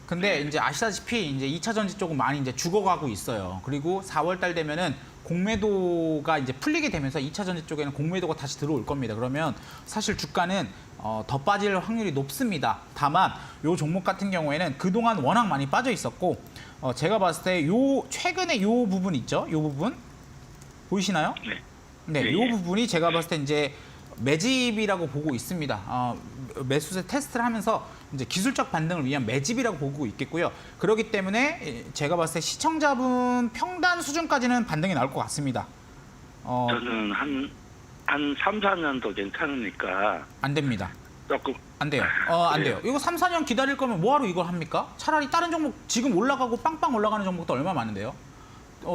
근데 이제 아시다시피 이제 2차 전지 쪽은 많이 이제 죽어가고 있어요. 그리고 4월 달 되면은 공매도가 이제 풀리게 되면서 2차 전지 쪽에는 공매도가 다시 들어올 겁니다. 그러면 사실 주가는 더 빠질 확률이 높습니다. 다만 이 종목 같은 경우에는 그동안 워낙 많이 빠져 있었고 제가 봤을 때 최근에 요 부분 있죠? 요 부분 보이시나요? 네. 네, 예, 요 예. 부분이 제가 봤을 때 이제 매집이라고 보고 있습니다. 매수세 테스트를 하면서 이제 기술적 반등을 위한 매집이라고 보고 있겠고요. 그렇기 때문에 제가 봤을 때 시청자분 평단 수준까지는 반등이 나올 것 같습니다. 저는 한 3, 4년 더 괜찮으니까 안 됩니다. 조금 안 돼요. 안 돼요. 이거 3, 4년 기다릴 거면 뭐하러 이걸 합니까? 차라리 다른 종목 지금 올라가고 빵빵 올라가는 종목도 얼마나 많은데요.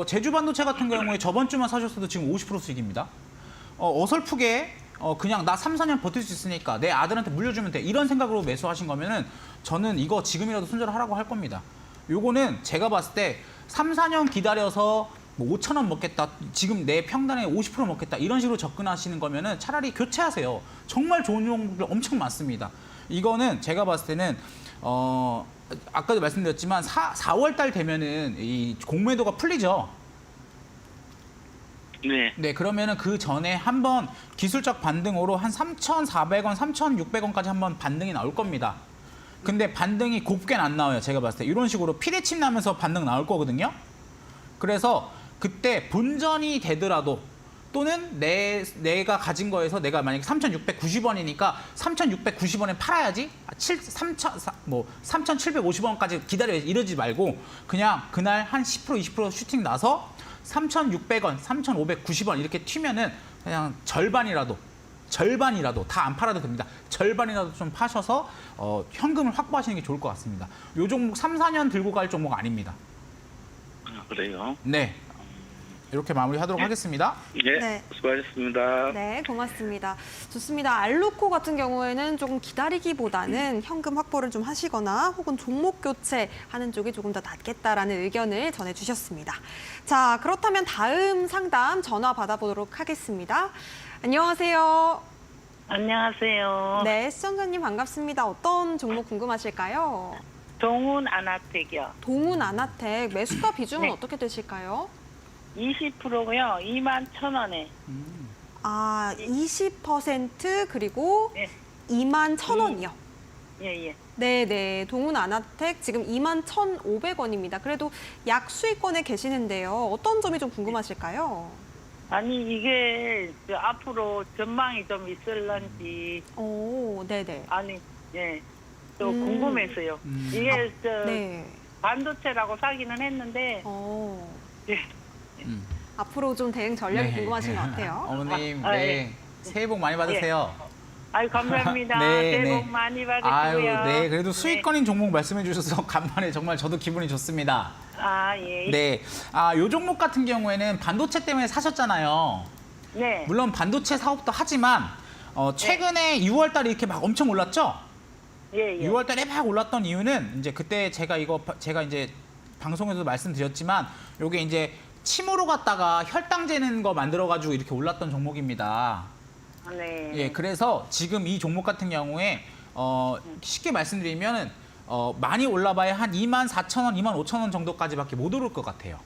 제주 반도체 같은 경우에 저번 주만 사셨어도 지금 50% 수익입니다. 어설프게 그냥 나 3, 4년 버틸 수 있으니까 내 아들한테 물려주면 돼. 이런 생각으로 매수하신 거면은 저는 이거 지금이라도 손절하라고 할 겁니다. 요거는 제가 봤을 때 3, 4년 기다려서 뭐 5천 원 먹겠다, 지금 내 평단에 50% 먹겠다 이런 식으로 접근하시는 거면은 차라리 교체하세요. 정말 좋은 종목들 엄청 많습니다. 이거는 제가 봤을 때는 아까도 말씀드렸지만 4월 달 되면은 이 공매도가 풀리죠. 네. 네, 그러면은 그 전에 한번 기술적 반등으로 한 3,400원, 3,600원까지 한번 반등이 나올 겁니다. 근데 반등이 곱게는 안 나와요. 제가 봤을 때 이런 식으로 피레침 나면서 반등 나올 거거든요. 그래서 그때 본전이 되더라도 또는 내가 가진 거에서 내가 만약에 3,690원이니까 3,690원에 팔아야지 3,750원까지 기다려야지 이러지 말고 그냥 그날 한 10%, 20% 슈팅 나서 3,600원, 3,590원 이렇게 튀면은 그냥 절반이라도 다 안 팔아도 됩니다. 절반이라도 좀 파셔서 현금을 확보하시는 게 좋을 것 같습니다. 요 종목 3, 4년 들고 갈 종목 아닙니다. 그래요? 네. 이렇게 마무리하도록 하겠습니다. 네. 네. 수고하셨습니다. 네, 고맙습니다. 좋습니다. 알루코 같은 경우에는 조금 기다리기보다는 현금 확보를 좀 하시거나 혹은 종목 교체하는 쪽이 조금 더 낫겠다라는 의견을 전해주셨습니다. 자, 그렇다면 다음 상담 전화 받아보도록 하겠습니다. 안녕하세요. 안녕하세요. 네, 시청자님 반갑습니다. 어떤 종목 궁금하실까요? 동훈 아나텍이요. 동훈 아나텍 매수가 비중은 네. 어떻게 되실까요? 20%고요. 21,000원에. 아, 20% 그리고 네. 21,000원이요. 예. 네네. 동훈 아나텍 지금 21,150원입니다. 그래도 약 수익권에 계시는데요. 어떤 점이 좀 궁금하실까요? 아니 이게 앞으로 전망이 좀 있을런지 오, 네네. 아니 또 음. 궁금해서요. 이게 네. 반도체라고 사기는 했는데 예. 앞으로 좀 대응 전략이 궁금하신 것 같아요. 어머님, 아, 네. 새해 복 많이 받으세요. 아유 감사합니다. 네, 새해 네. 복 많이 받으시고요. 아유, 네. 그래도 수익권인 종목 말씀해 주셔서 간만에 정말 저도 기분이 좋습니다. 아 예. 네. 요 종목 같은 경우에는 반도체 때문에 사셨잖아요. 네. 물론 반도체 사업도 하지만 최근에 6월 달에 이렇게 막 엄청 올랐죠? 예. 6월 달에 막 올랐던 이유는 이제 그때 제가 이제 방송에서도 말씀드렸지만 요게 이제 침으로 갔다가 혈당 재는 거 만들어 가지고 이렇게 올랐던 종목입니다. 네. 예, 그래서 지금 이 종목 같은 경우에 쉽게 말씀드리면 많이 올라봐야 한 24,000원, 25,000원 정도까지밖에 못 오를 것 같아요.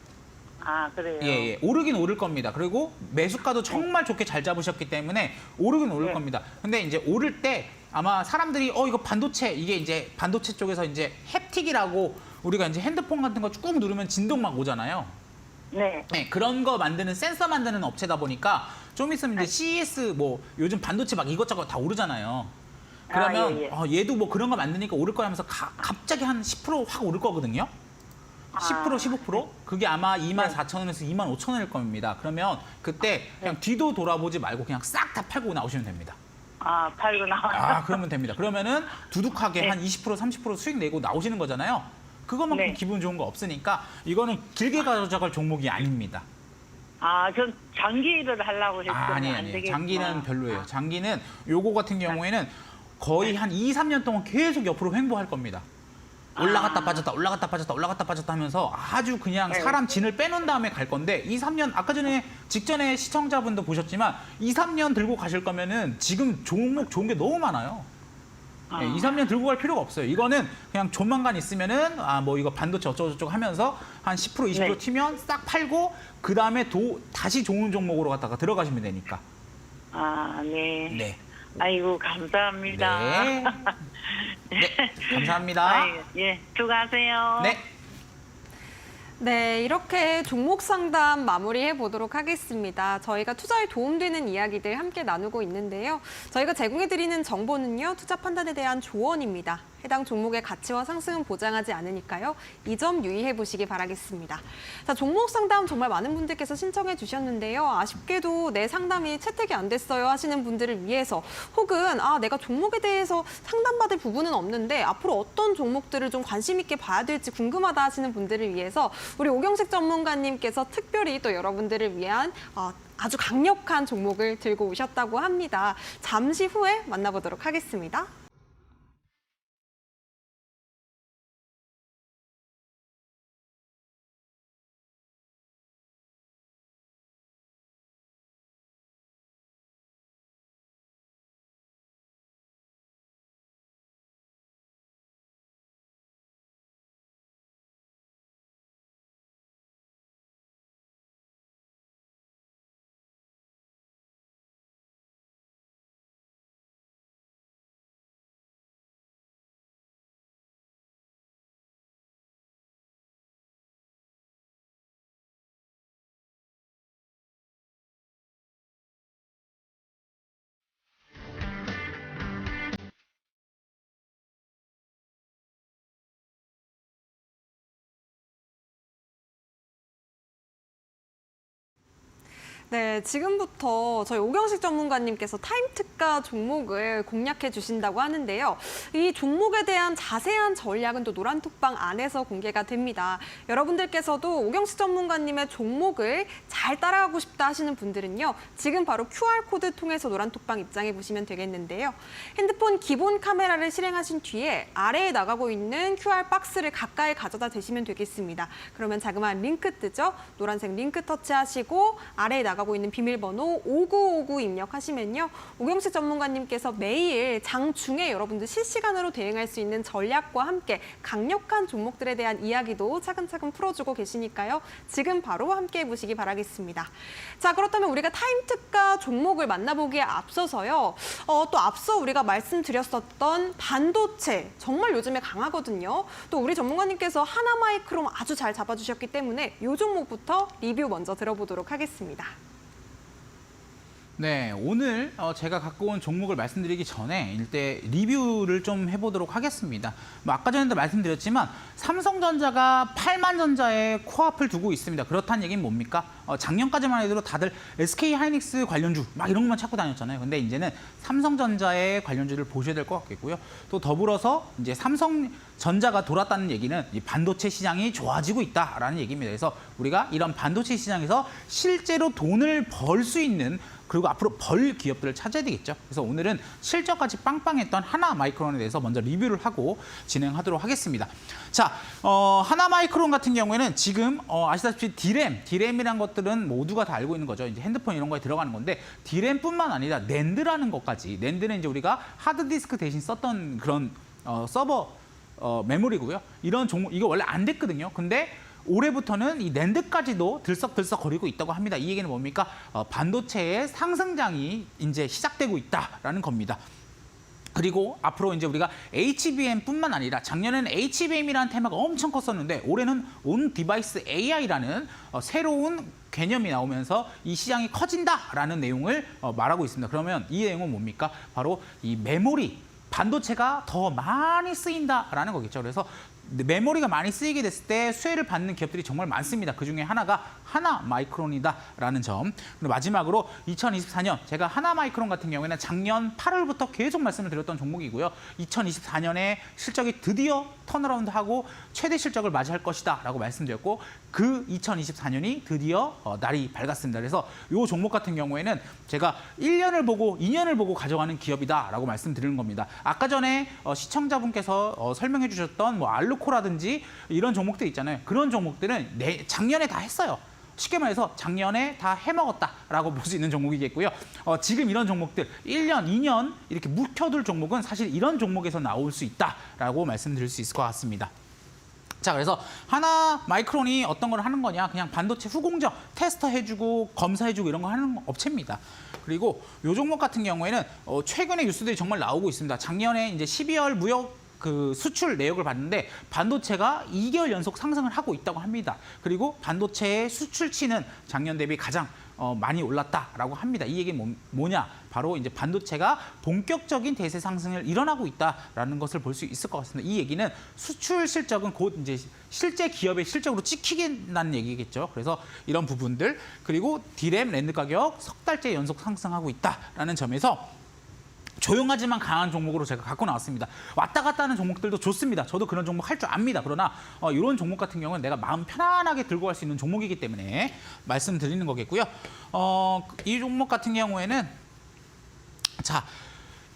아 그래요. 예, 오르긴 오를 겁니다. 그리고 매수가도 정말 좋게 잘 잡으셨기 때문에 오르긴 오를 네. 겁니다. 근데 이제 오를 때 아마 사람들이 이거 반도체, 이게 이제 반도체 쪽에서 이제 햅틱이라고 우리가 이제 핸드폰 같은 거 꾹 누르면 진동 막 오잖아요. 네. 네, 그런 거 만드는 센서 만드는 업체다 보니까 좀 있으면 이제 CES 뭐 요즘 반도체 막 이것저것 다 오르잖아요. 그러면 아, 예. 얘도 뭐 그런 거 만드니까 오를 거야 하면서 갑자기 한 10% 확 오를 거거든요. 10%, 15%? 그게 아마 24,000원에서 25,000원일 겁니다. 그러면 그때 그냥 뒤도 돌아보지 말고 그냥 싹 다 팔고 나오시면 됩니다. 아 팔고 나와. 그러면 됩니다. 그러면은 두둑하게 네. 한 20%, 30% 수익 내고 나오시는 거잖아요. 그것만큼 네. 기분 좋은 거 없으니까 이거는 길게 가져갈 종목이 아닙니다. 아, 전 장기를 하려고 했더니 안 아니. 되겠구나. 장기는 별로예요. 장기는 요거 같은 경우에는 거의 한 2, 3년 동안 계속 옆으로 횡보할 겁니다. 올라갔다 빠졌다, 올라갔다 빠졌다, 올라갔다 빠졌다 하면서 아주 그냥 네. 사람 진을 빼놓은 다음에 갈 건데 2, 3년 아까 전에 직전에 시청자분도 보셨지만 2, 3년 들고 가실 거면은 지금 종목 좋은 게 너무 많아요. 아. 네, 2, 3년 들고 갈 필요가 없어요. 이거는 그냥 조만간 있으면은 뭐 이거 반도체 어쩌고저쩌고 하면서 한 10%, 20% 네. 튀면 싹 팔고 그 다음에 다시 좋은 종목으로 갔다가 들어가시면 되니까. 아, 네. 네. 아이고, 감사합니다. 네. 네, 감사합니다. 아이고, 예, 수고하세요. 네. 네, 이렇게 종목 상담 마무리해 보도록 하겠습니다. 저희가 투자에 도움되는 이야기들 함께 나누고 있는데요. 저희가 제공해드리는 정보는요, 투자 판단에 대한 조언입니다. 해당 종목의 가치와 상승은 보장하지 않으니까요. 이 점 유의해 보시기 바라겠습니다. 자, 종목 상담 정말 많은 분들께서 신청해 주셨는데요. 아쉽게도 내 상담이 채택이 안 됐어요 하시는 분들을 위해서 혹은 내가 종목에 대해서 상담받을 부분은 없는데 앞으로 어떤 종목들을 좀 관심 있게 봐야 될지 궁금하다 하시는 분들을 위해서 우리 오경식 전문가님께서 특별히 또 여러분들을 위한 아주 강력한 종목을 들고 오셨다고 합니다. 잠시 후에 만나보도록 하겠습니다. 네, 지금부터 저희 오경식 전문가님께서 타임특가 종목을 공략해 주신다고 하는데요. 이 종목에 대한 자세한 전략은 또 노란톡방 안에서 공개가 됩니다. 여러분들께서도 오경식 전문가님의 종목을 잘 따라가고 싶다 하시는 분들은요. 지금 바로 QR코드 통해서 노란톡방 입장해 보시면 되겠는데요. 핸드폰 기본 카메라를 실행하신 뒤에 아래에 나가고 있는 QR 박스를 가까이 가져다 대시면 되겠습니다. 그러면 자그마한 링크 뜨죠? 노란색 링크 터치하시고 아래에 나가고 있는 비밀번호 5959 입력하시면요. 오경식 전문가님께서 매일 장중에 여러분들 실시간으로 대응할 수 있는 전략과 함께 강력한 종목들에 대한 이야기도 차근차근 풀어주고 계시니까요. 지금 바로 함께 해보시기 바라겠습니다. 자, 그렇다면 우리가 타임특가 종목을 만나보기에 앞서서요. 또 앞서 우리가 말씀드렸었던 반도체 정말 요즘에 강하거든요. 또 우리 전문가님께서 하나마이크론 아주 잘 잡아주셨기 때문에 이 종목부터 리뷰 먼저 들어보도록 하겠습니다. 네, 오늘 제가 갖고 온 종목을 말씀드리기 전에 일단 리뷰를 좀 해보도록 하겠습니다. 뭐 아까 전에도 말씀드렸지만 삼성전자가 8만 전자에 코앞을 두고 있습니다. 그렇다는 얘기는 뭡니까? 작년까지만 해도 다들 SK하이닉스 관련주 막 이런 것만 찾고 다녔잖아요. 근데 이제는 삼성전자의 관련주를 보셔야 될 것 같겠고요. 또 더불어서 이제 삼성전자가 돌았다는 얘기는 이 반도체 시장이 좋아지고 있다라는 얘기입니다. 그래서 우리가 이런 반도체 시장에서 실제로 돈을 벌 수 있는 그리고 앞으로 벌 기업들을 찾아야 되겠죠. 그래서 오늘은 실적까지 빵빵했던 하나마이크론에 대해서 먼저 리뷰를 하고 진행하도록 하겠습니다. 자, 하나마이크론 같은 경우에는 지금 아시다시피 디램이란 것들은 모두가 다 알고 있는 거죠. 이제 핸드폰 이런 거에 들어가는 건데 디램뿐만 아니라 낸드라는 것까지 낸드는 이제 우리가 하드디스크 대신 썼던 그런 서버 메모리고요. 이런 종목 이거 원래 안 됐거든요. 근데 올해부터는 이 낸드까지도 들썩들썩 거리고 있다고 합니다. 이 얘기는 뭡니까? 반도체의 상승장이 이제 시작되고 있다라는 겁니다. 그리고 앞으로 이제 우리가 HBM뿐만 아니라 작년에는 HBM이라는 테마가 엄청 컸었는데 올해는 온 디바이스 AI라는 새로운 개념이 나오면서 이 시장이 커진다라는 내용을 말하고 있습니다. 그러면 이 내용은 뭡니까? 바로 이 메모리, 반도체가 더 많이 쓰인다라는 거겠죠. 그래서 메모리가 많이 쓰이게 됐을 때 수혜를 받는 기업들이 정말 많습니다. 그중에 하나가 하나마이크론이다라는 점. 그리고 마지막으로 2024년 제가 하나마이크론 같은 경우에는 작년 8월부터 계속 말씀을 드렸던 종목이고요. 2024년에 실적이 드디어 턴어라운드하고 최대 실적을 맞이할 것이다 라고 말씀드렸고 그 2024년이 드디어 날이 밝았습니다. 그래서 이 종목 같은 경우에는 제가 1년을 보고 2년을 보고 가져가는 기업이다라고 말씀드리는 겁니다. 아까 전에 시청자분께서 설명해 주셨던 뭐 알루코라든지 이런 종목들 있잖아요. 그런 종목들은 작년에 다 했어요. 쉽게 말해서 작년에 다 해먹었다라고 볼 수 있는 종목이겠고요. 지금 이런 종목들 1년, 2년 이렇게 묵혀둘 종목은 사실 이런 종목에서 나올 수 있다라고 말씀드릴 수 있을 것 같습니다. 자, 그래서 하나마이크론이 어떤 걸 하는 거냐? 그냥 반도체 후공정 테스터 해주고 검사해주고 이런 거 하는 업체입니다. 그리고 이 종목 같은 경우에는 최근에 뉴스들이 정말 나오고 있습니다. 작년에 이제 12월 무역 수출 내역을 봤는데 반도체가 2개월 연속 상승을 하고 있다고 합니다. 그리고 반도체의 수출치는 작년 대비 가장 많이 올랐다라고 합니다. 이 얘기는 뭐냐? 바로 이제 반도체가 본격적인 대세 상승을 일어나고 있다라는 것을 볼 수 있을 것 같습니다. 이 얘기는 수출 실적은 곧 이제 실제 기업의 실적으로 찍히겠다는 얘기겠죠. 그래서 이런 부분들 그리고 디램 랜드 가격 석 달째 연속 상승하고 있다라는 점에서 조용하지만 강한 종목으로 제가 갖고 나왔습니다. 왔다 갔다 하는 종목들도 좋습니다. 저도 그런 종목 할 줄 압니다. 그러나 이런 종목 같은 경우는 내가 마음 편안하게 들고 갈 수 있는 종목이기 때문에 말씀드리는 거겠고요. 이 종목 같은 경우에는 자,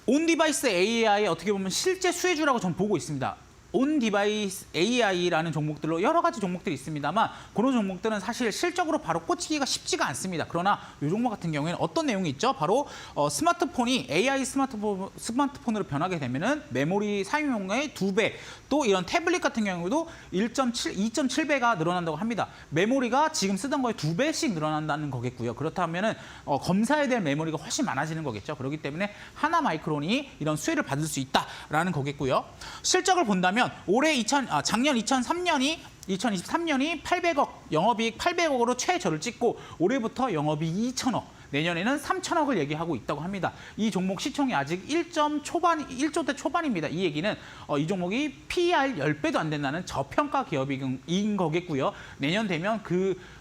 온 디바이스 AI의 어떻게 보면 실제 수혜주라고 저는 보고 있습니다. 온 디바이스 AI라는 종목들로 여러 가지 종목들이 있습니다만 그런 종목들은 사실 실적으로 바로 꽂히기가 쉽지가 않습니다. 그러나 이 종목 같은 경우에는 어떤 내용이 있죠? 바로 스마트폰이 AI 스마트폰으로 변하게 되면은 메모리 사용량의 2배, 또 이런 태블릿 같은 경우도 2.7배가 늘어난다고 합니다. 메모리가 지금 쓰던 거에 2배씩 늘어난다는 거겠고요. 그렇다면은 검사해야 될 메모리가 훨씬 많아지는 거겠죠. 그렇기 때문에 하나마이크론이 이런 수혜를 받을 수 있다라는 거겠고요. 실적을 본다면 올해 작년 2023년이 800억, 영업이익 800억으로 최저를 찍고 올해부터 영업이익 2천억, 내년에는 3천억을 얘기하고 있다고 합니다. 이 종목 시총이 아직 1조대 초반입니다. 이 얘기는 이 종목이 PER 10배도 안 된다는 저평가 기업인 거겠고요. 내년 되면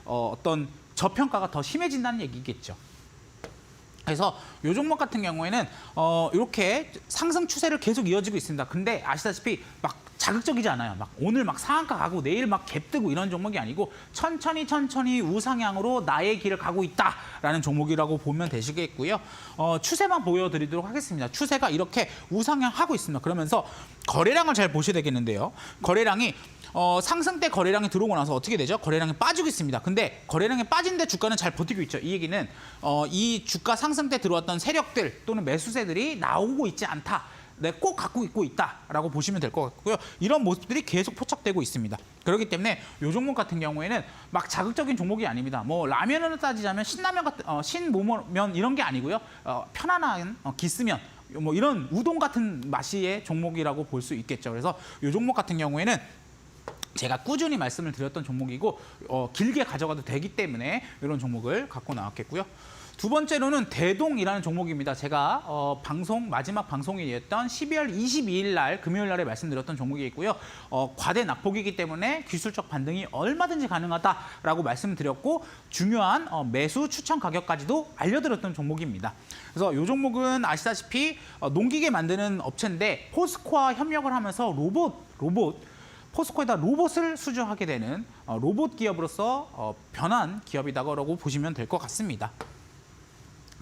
어떤 저평가가 더 심해진다는 얘기겠죠. 그래서 이 종목 같은 경우에는 이렇게 상승 추세를 계속 이어지고 있습니다. 근데 아시다시피 막 자극적이지 않아요. 막 오늘 막 상한가 가고 내일 막 갭 뜨고 이런 종목이 아니고 천천히 우상향으로 나의 길을 가고 있다라는 종목이라고 보면 되시겠고요. 추세만 보여드리도록 하겠습니다. 추세가 이렇게 우상향하고 있습니다. 그러면서 거래량을 잘 보셔야 되겠는데요. 거래량이 상승 때 거래량이 들어오고 나서 어떻게 되죠? 거래량이 빠지고 있습니다. 근데 거래량이 빠진데 주가는 잘 버티고 있죠. 이 얘기는 이 주가 상승 때 들어왔던 세력들 또는 매수세들이 나오고 있지 않다. 네, 꼭 갖고 있고 있다라고 보시면 될 것 같고요. 이런 모습들이 계속 포착되고 있습니다. 그렇기 때문에 이 종목 같은 경우에는 막 자극적인 종목이 아닙니다. 뭐 라면으로 따지자면 신라면 같은 신모면 이런 게 아니고요. 편안한 기스면 뭐 이런 우동 같은 맛의 종목이라고 볼 수 있겠죠. 그래서 이 종목 같은 경우에는 제가 꾸준히 말씀을 드렸던 종목이고 길게 가져가도 되기 때문에 이런 종목을 갖고 나왔겠고요. 두 번째로는 대동이라는 종목입니다. 제가 마지막 방송이었던 12월 22일 날 금요일 날에 말씀드렸던 종목이 있고요. 과대 낙폭이기 때문에 기술적 반등이 얼마든지 가능하다라고 말씀드렸고 중요한 매수 추천 가격까지도 알려드렸던 종목입니다. 그래서 이 종목은 아시다시피 농기계 만드는 업체인데 포스코와 협력을 하면서 포스코에다 로봇을 수주하게 되는 로봇 기업으로서 변한 기업이다라고 보시면 될 것 같습니다.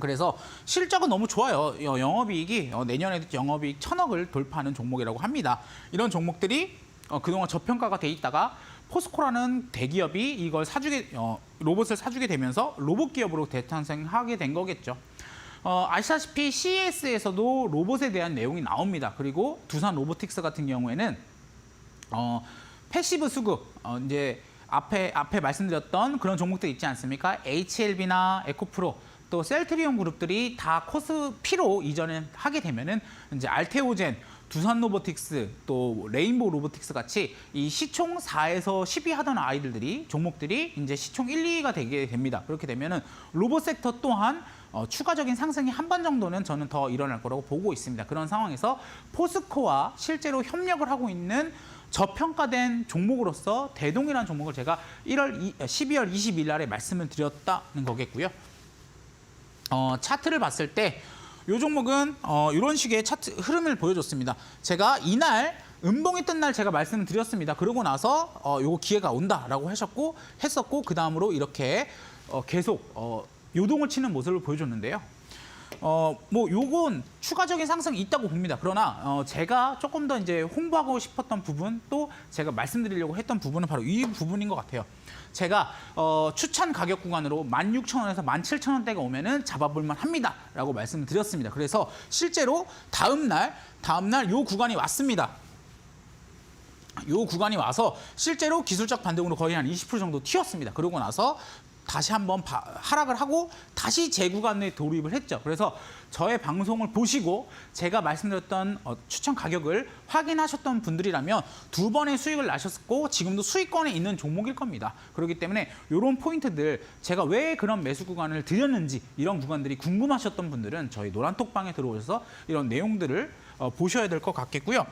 그래서 실적은 너무 좋아요. 영업이익이 내년에 영업이익 1,000억을 돌파하는 종목이라고 합니다. 이런 종목들이 그동안 저평가가 돼 있다가 포스코라는 대기업이 이걸 로봇을 사주게 되면서 로봇 기업으로 대탄생하게 된 거겠죠. 아시다시피 CES에서도 로봇에 대한 내용이 나옵니다. 그리고 두산 로보틱스 같은 경우에는 패시브 수급 이제 앞에 말씀드렸던 그런 종목들 있지 않습니까? HLB나 에코프로 또 셀트리온 그룹들이 다 코스피로 이전을 하게 되면은 이제 알테오젠, 두산 로보틱스, 또 레인보우 로보틱스 같이 이 시총 4에서 10위 하던 종목들이 이제 시총 1, 2위가 되게 됩니다. 그렇게 되면은 로봇 섹터 또한 추가적인 상승이 한 번 정도는 저는 더 일어날 거라고 보고 있습니다. 그런 상황에서 포스코와 실제로 협력을 하고 있는 저평가된 종목으로서 대동이라는 종목을 제가 12월 22일 날에 말씀을 드렸다는 거겠고요. 차트를 봤을 때 이 종목은 이런 식의 차트 흐름을 보여줬습니다. 제가 이날 음봉이 뜬 날 제가 말씀을 드렸습니다. 그러고 나서 요거 기회가 온다라고 했었고 그 다음으로 이렇게 계속 요동을 치는 모습을 보여줬는데요. 뭐 요건 추가적인 상승이 있다고 봅니다. 그러나 제가 조금 더 이제 홍보하고 싶었던 부분 또 제가 말씀드리려고 했던 부분은 바로 이 부분인 것 같아요. 제가 추천 가격 구간으로 16,000원에서 17,000원대가 오면은 잡아볼만 합니다라고 말씀을 드렸습니다. 그래서 실제로 다음 날 요 구간이 왔습니다. 요 구간이 와서 실제로 기술적 반등으로 거의 한 20% 정도 튀었습니다. 그러고 나서 다시 한번 하락을 하고 다시 재구간에 돌입을 했죠. 그래서 저의 방송을 보시고 제가 말씀드렸던 추천 가격을 확인하셨던 분들이라면 두 번의 수익을 나셨고 지금도 수익권에 있는 종목일 겁니다. 그렇기 때문에 이런 포인트들 제가 왜 그런 매수 구간을 드렸는지 이런 구간들이 궁금하셨던 분들은 저희 노란톡방에 들어오셔서 이런 내용들을 보셔야 될 것 같겠고요.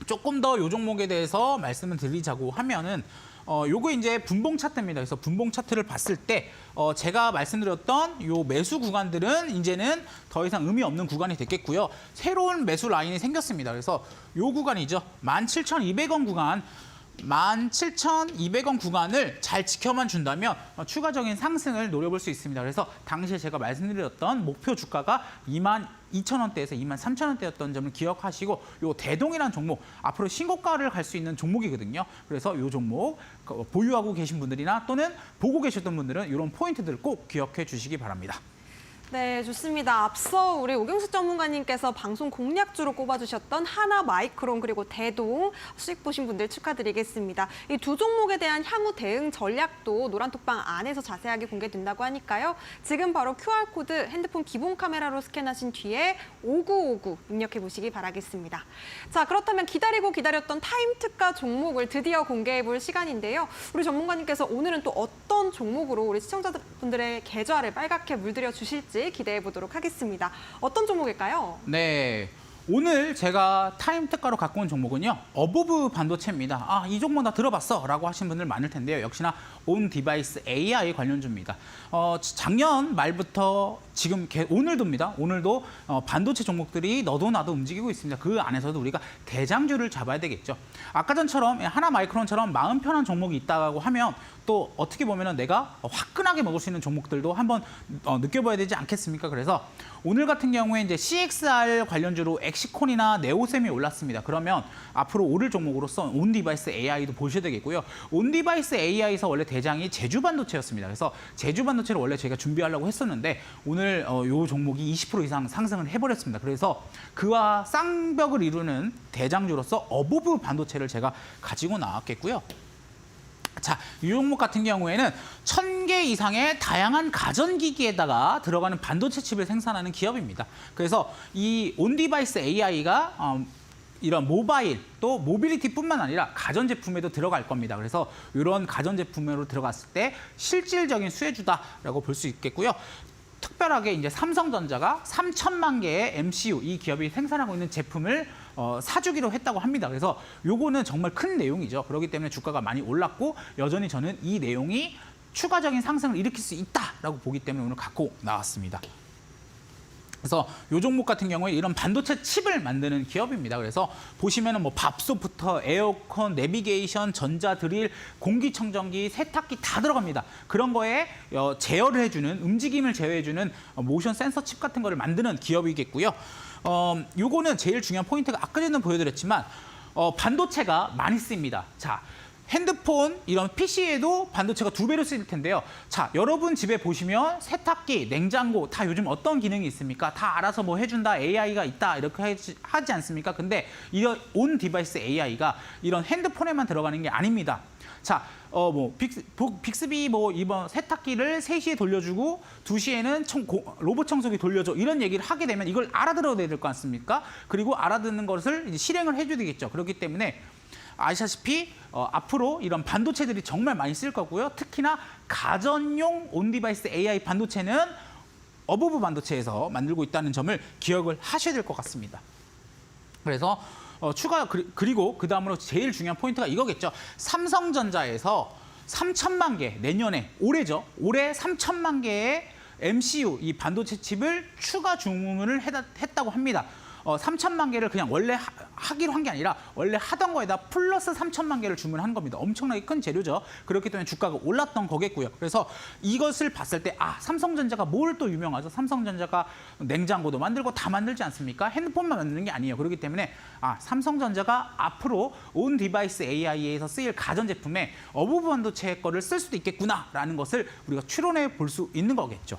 조금 더 이 종목에 대해서 말씀을 드리자고 하면은 요거 이제 분봉 차트입니다. 그래서 분봉 차트를 봤을 때 제가 말씀드렸던 요 매수 구간들은 이제는 더 이상 의미 없는 구간이 됐겠고요. 새로운 매수 라인이 생겼습니다. 그래서 요 구간이죠. 17,200원 구간. 17,200원 구간을 잘 지켜만 준다면 추가적인 상승을 노려볼 수 있습니다. 그래서 당시에 제가 말씀드렸던 목표 주가가 22,000원대에서 23,000원대였던 점을 기억하시고 이 대동이라는 종목 앞으로 신고가를 갈 수 있는 종목이거든요. 그래서 이 종목 보유하고 계신 분들이나 또는 보고 계셨던 분들은 이런 포인트들을 꼭 기억해 주시기 바랍니다. 네, 좋습니다. 앞서 우리 오경수 전문가님께서 방송 공략주로 꼽아주셨던 하나마이크론 그리고 대동 수익 보신 분들 축하드리겠습니다. 이 두 종목에 대한 향후 대응 전략도 노란톡방 안에서 자세하게 공개된다고 하니까요. 지금 바로 QR코드 핸드폰 기본 카메라로 스캔하신 뒤에 5959 입력해 보시기 바라겠습니다. 자, 그렇다면 기다렸던 타임특가 종목을 드디어 공개해 볼 시간인데요. 우리 전문가님께서 오늘은 또 어떤 종목으로 우리 시청자분들의 계좌를 빨갛게 물들여 주실지 기대해 보도록 하겠습니다. 어떤 종목일까요? 네, 오늘 제가 타임 특가로 갖고 온 종목은요. 어보브 반도체입니다. 아, 이 종목 나 들어봤어 라고 하신 분들 많을 텐데요. 역시나 온 디바이스 AI 관련주입니다. 작년 말부터 지금 오늘도입니다. 오늘도 반도체 종목들이 너도 나도 움직이고 있습니다. 그 안에서도 우리가 대장주를 잡아야 되겠죠. 아까 전처럼 하나 마이크론처럼 마음 편한 종목이 있다고 하면 또 어떻게 보면 내가 화끈하게 먹을 수 있는 종목들도 한번 느껴봐야 되지 않겠습니까? 그래서 오늘 같은 경우에 이제 CXR 관련주로 엑시콘이나 네오셈이 올랐습니다. 그러면 앞으로 오를 종목으로서 온 디바이스 AI도 보셔야 되겠고요. 온 디바이스 AI에서 원래 대장이 제주 반도체였습니다. 그래서 제주 반도체를 원래 저희가 준비하려고 했었는데 오늘 이 종목이 20% 이상 상승을 해버렸습니다. 그래서 그와 쌍벽을 이루는 대장주로서 어보브 반도체를 제가 가지고 나왔겠고요. 자, 이 종목 같은 경우에는 1000개 이상의 다양한 가전기기에다가 들어가는 반도체 칩을 생산하는 기업입니다. 그래서 이 온디바이스 AI가 이런 모바일 또 모빌리티뿐만 아니라 가전제품에도 들어갈 겁니다. 그래서 이런 가전제품으로 들어갔을 때 실질적인 수혜주다라고 볼 수 있겠고요. 특별하게 이제 삼성전자가 3천만 개의 MCU 이 기업이 생산하고 있는 제품을 사주기로 했다고 합니다. 그래서 요거는 정말 큰 내용이죠. 그렇기 때문에 주가가 많이 올랐고 여전히 저는 이 내용이 추가적인 상승을 일으킬 수 있다라고 보기 때문에 오늘 갖고 나왔습니다. 그래서 이 종목 같은 경우에 이런 반도체 칩을 만드는 기업입니다. 그래서 보시면은 뭐 밥솥부터 에어컨, 내비게이션, 전자드릴, 공기청정기, 세탁기 다 들어갑니다. 그런 거에 제어를 해주는 움직임을 제어해주는 모션 센서 칩 같은 거를 만드는 기업이겠고요. 요거는 제일 중요한 포인트가 아까 전에 보여드렸지만 반도체가 많이 쓰입니다. 자. 핸드폰, 이런 PC에도 반도체가 2배로 쓰일 텐데요. 자, 여러분 집에 보시면 세탁기, 냉장고 다 요즘 어떤 기능이 있습니까? 다 알아서 뭐 해준다, AI가 있다 이렇게 하지 않습니까? 근데 이런 온 디바이스 AI가 이런 핸드폰에만 들어가는 게 아닙니다. 자, 빅스비 이번 세탁기를 3시에 돌려주고 2시에는 로봇 청소기 돌려줘 이런 얘기를 하게 되면 이걸 알아들어야 될 거 않습니까? 그리고 알아듣는 것을 이제 실행을 해줘야 되겠죠. 그렇기 때문에 아시다시피 앞으로 이런 반도체들이 정말 많이 쓸 거고요. 특히나 가전용 온디바이스 AI 반도체는 어보브 반도체에서 만들고 있다는 점을 기억을 하셔야 될 것 같습니다. 그래서 그리고 그 다음으로 제일 중요한 포인트가 이거겠죠. 삼성전자에서 3천만 개 내년에 올해죠. 올해 3천만 개의 MCU 이 반도체 칩을 추가 주문을 했다고 합니다. 3천만 개를 그냥 원래 하기로 한 게 아니라 원래 하던 거에다 플러스 3천만 개를 주문한 겁니다. 엄청나게 큰 재료죠. 그렇기 때문에 주가가 올랐던 거겠고요. 그래서 이것을 봤을 때 삼성전자가 뭘 또 유명하죠? 삼성전자가 냉장고도 만들고 다 만들지 않습니까? 핸드폰만 만드는 게 아니에요. 그렇기 때문에 삼성전자가 앞으로 온 디바이스 AI에서 쓰일 가전제품에 어보브 반도체 거를 쓸 수도 있겠구나라는 것을 우리가 추론해 볼 수 있는 거겠죠.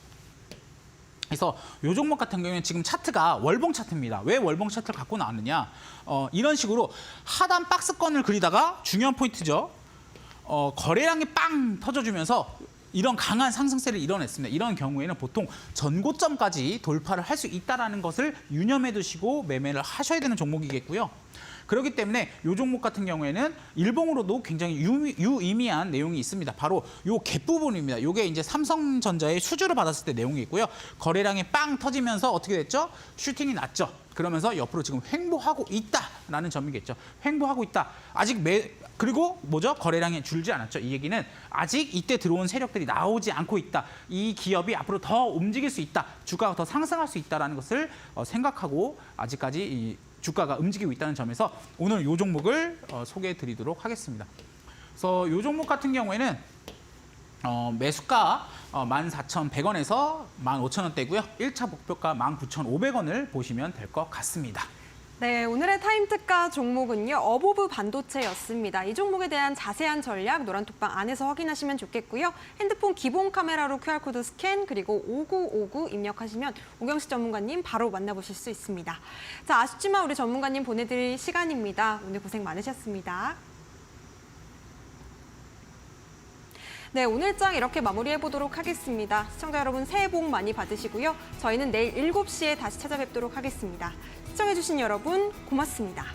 그래서 이 종목 같은 경우에는 지금 차트가 월봉 차트입니다. 왜 월봉 차트를 갖고 나왔느냐? 이런 식으로 하단 박스권을 그리다가 중요한 포인트죠. 거래량이 빵 터져주면서 이런 강한 상승세를 이뤄냈습니다. 이런 경우에는 보통 전고점까지 돌파를 할 수 있다는 것을 유념해 두시고 매매를 하셔야 되는 종목이겠고요. 그렇기 때문에 이 종목 같은 경우에는 일봉으로도 굉장히 유의미한 내용이 있습니다. 바로 이 갭 부분입니다. 이게 이제 삼성전자의 수주를 받았을 때 내용이 있고요. 거래량이 빵 터지면서 어떻게 됐죠? 슈팅이 났죠. 그러면서 옆으로 지금 횡보하고 있다라는 점이겠죠. 횡보하고 있다. 그리고 뭐죠? 거래량이 줄지 않았죠. 이 얘기는 아직 이때 들어온 세력들이 나오지 않고 있다. 이 기업이 앞으로 더 움직일 수 있다. 주가가 더 상승할 수 있다는 것을 생각하고 아직까지 주가가 움직이고 있다는 점에서 오늘 이 종목을 소개해 드리도록 하겠습니다. 그래서 이 종목 같은 경우에는 매수가 14,100원에서 15,000원대고요. 1차 목표가 19,500원을 보시면 될 것 같습니다. 네, 오늘의 타임 특가 종목은요. 어보브 반도체였습니다. 이 종목에 대한 자세한 전략 노란톡방 안에서 확인하시면 좋겠고요. 핸드폰 기본 카메라로 QR코드 스캔 그리고 5959 입력하시면 오경식 전문가님 바로 만나보실 수 있습니다. 자, 아쉽지만 우리 전문가님 보내드릴 시간입니다. 오늘 고생 많으셨습니다. 네, 오늘 장 이렇게 마무리해보도록 하겠습니다. 시청자 여러분 새해 복 많이 받으시고요. 저희는 내일 7시에 다시 찾아뵙도록 하겠습니다. 시청해주신 여러분 고맙습니다.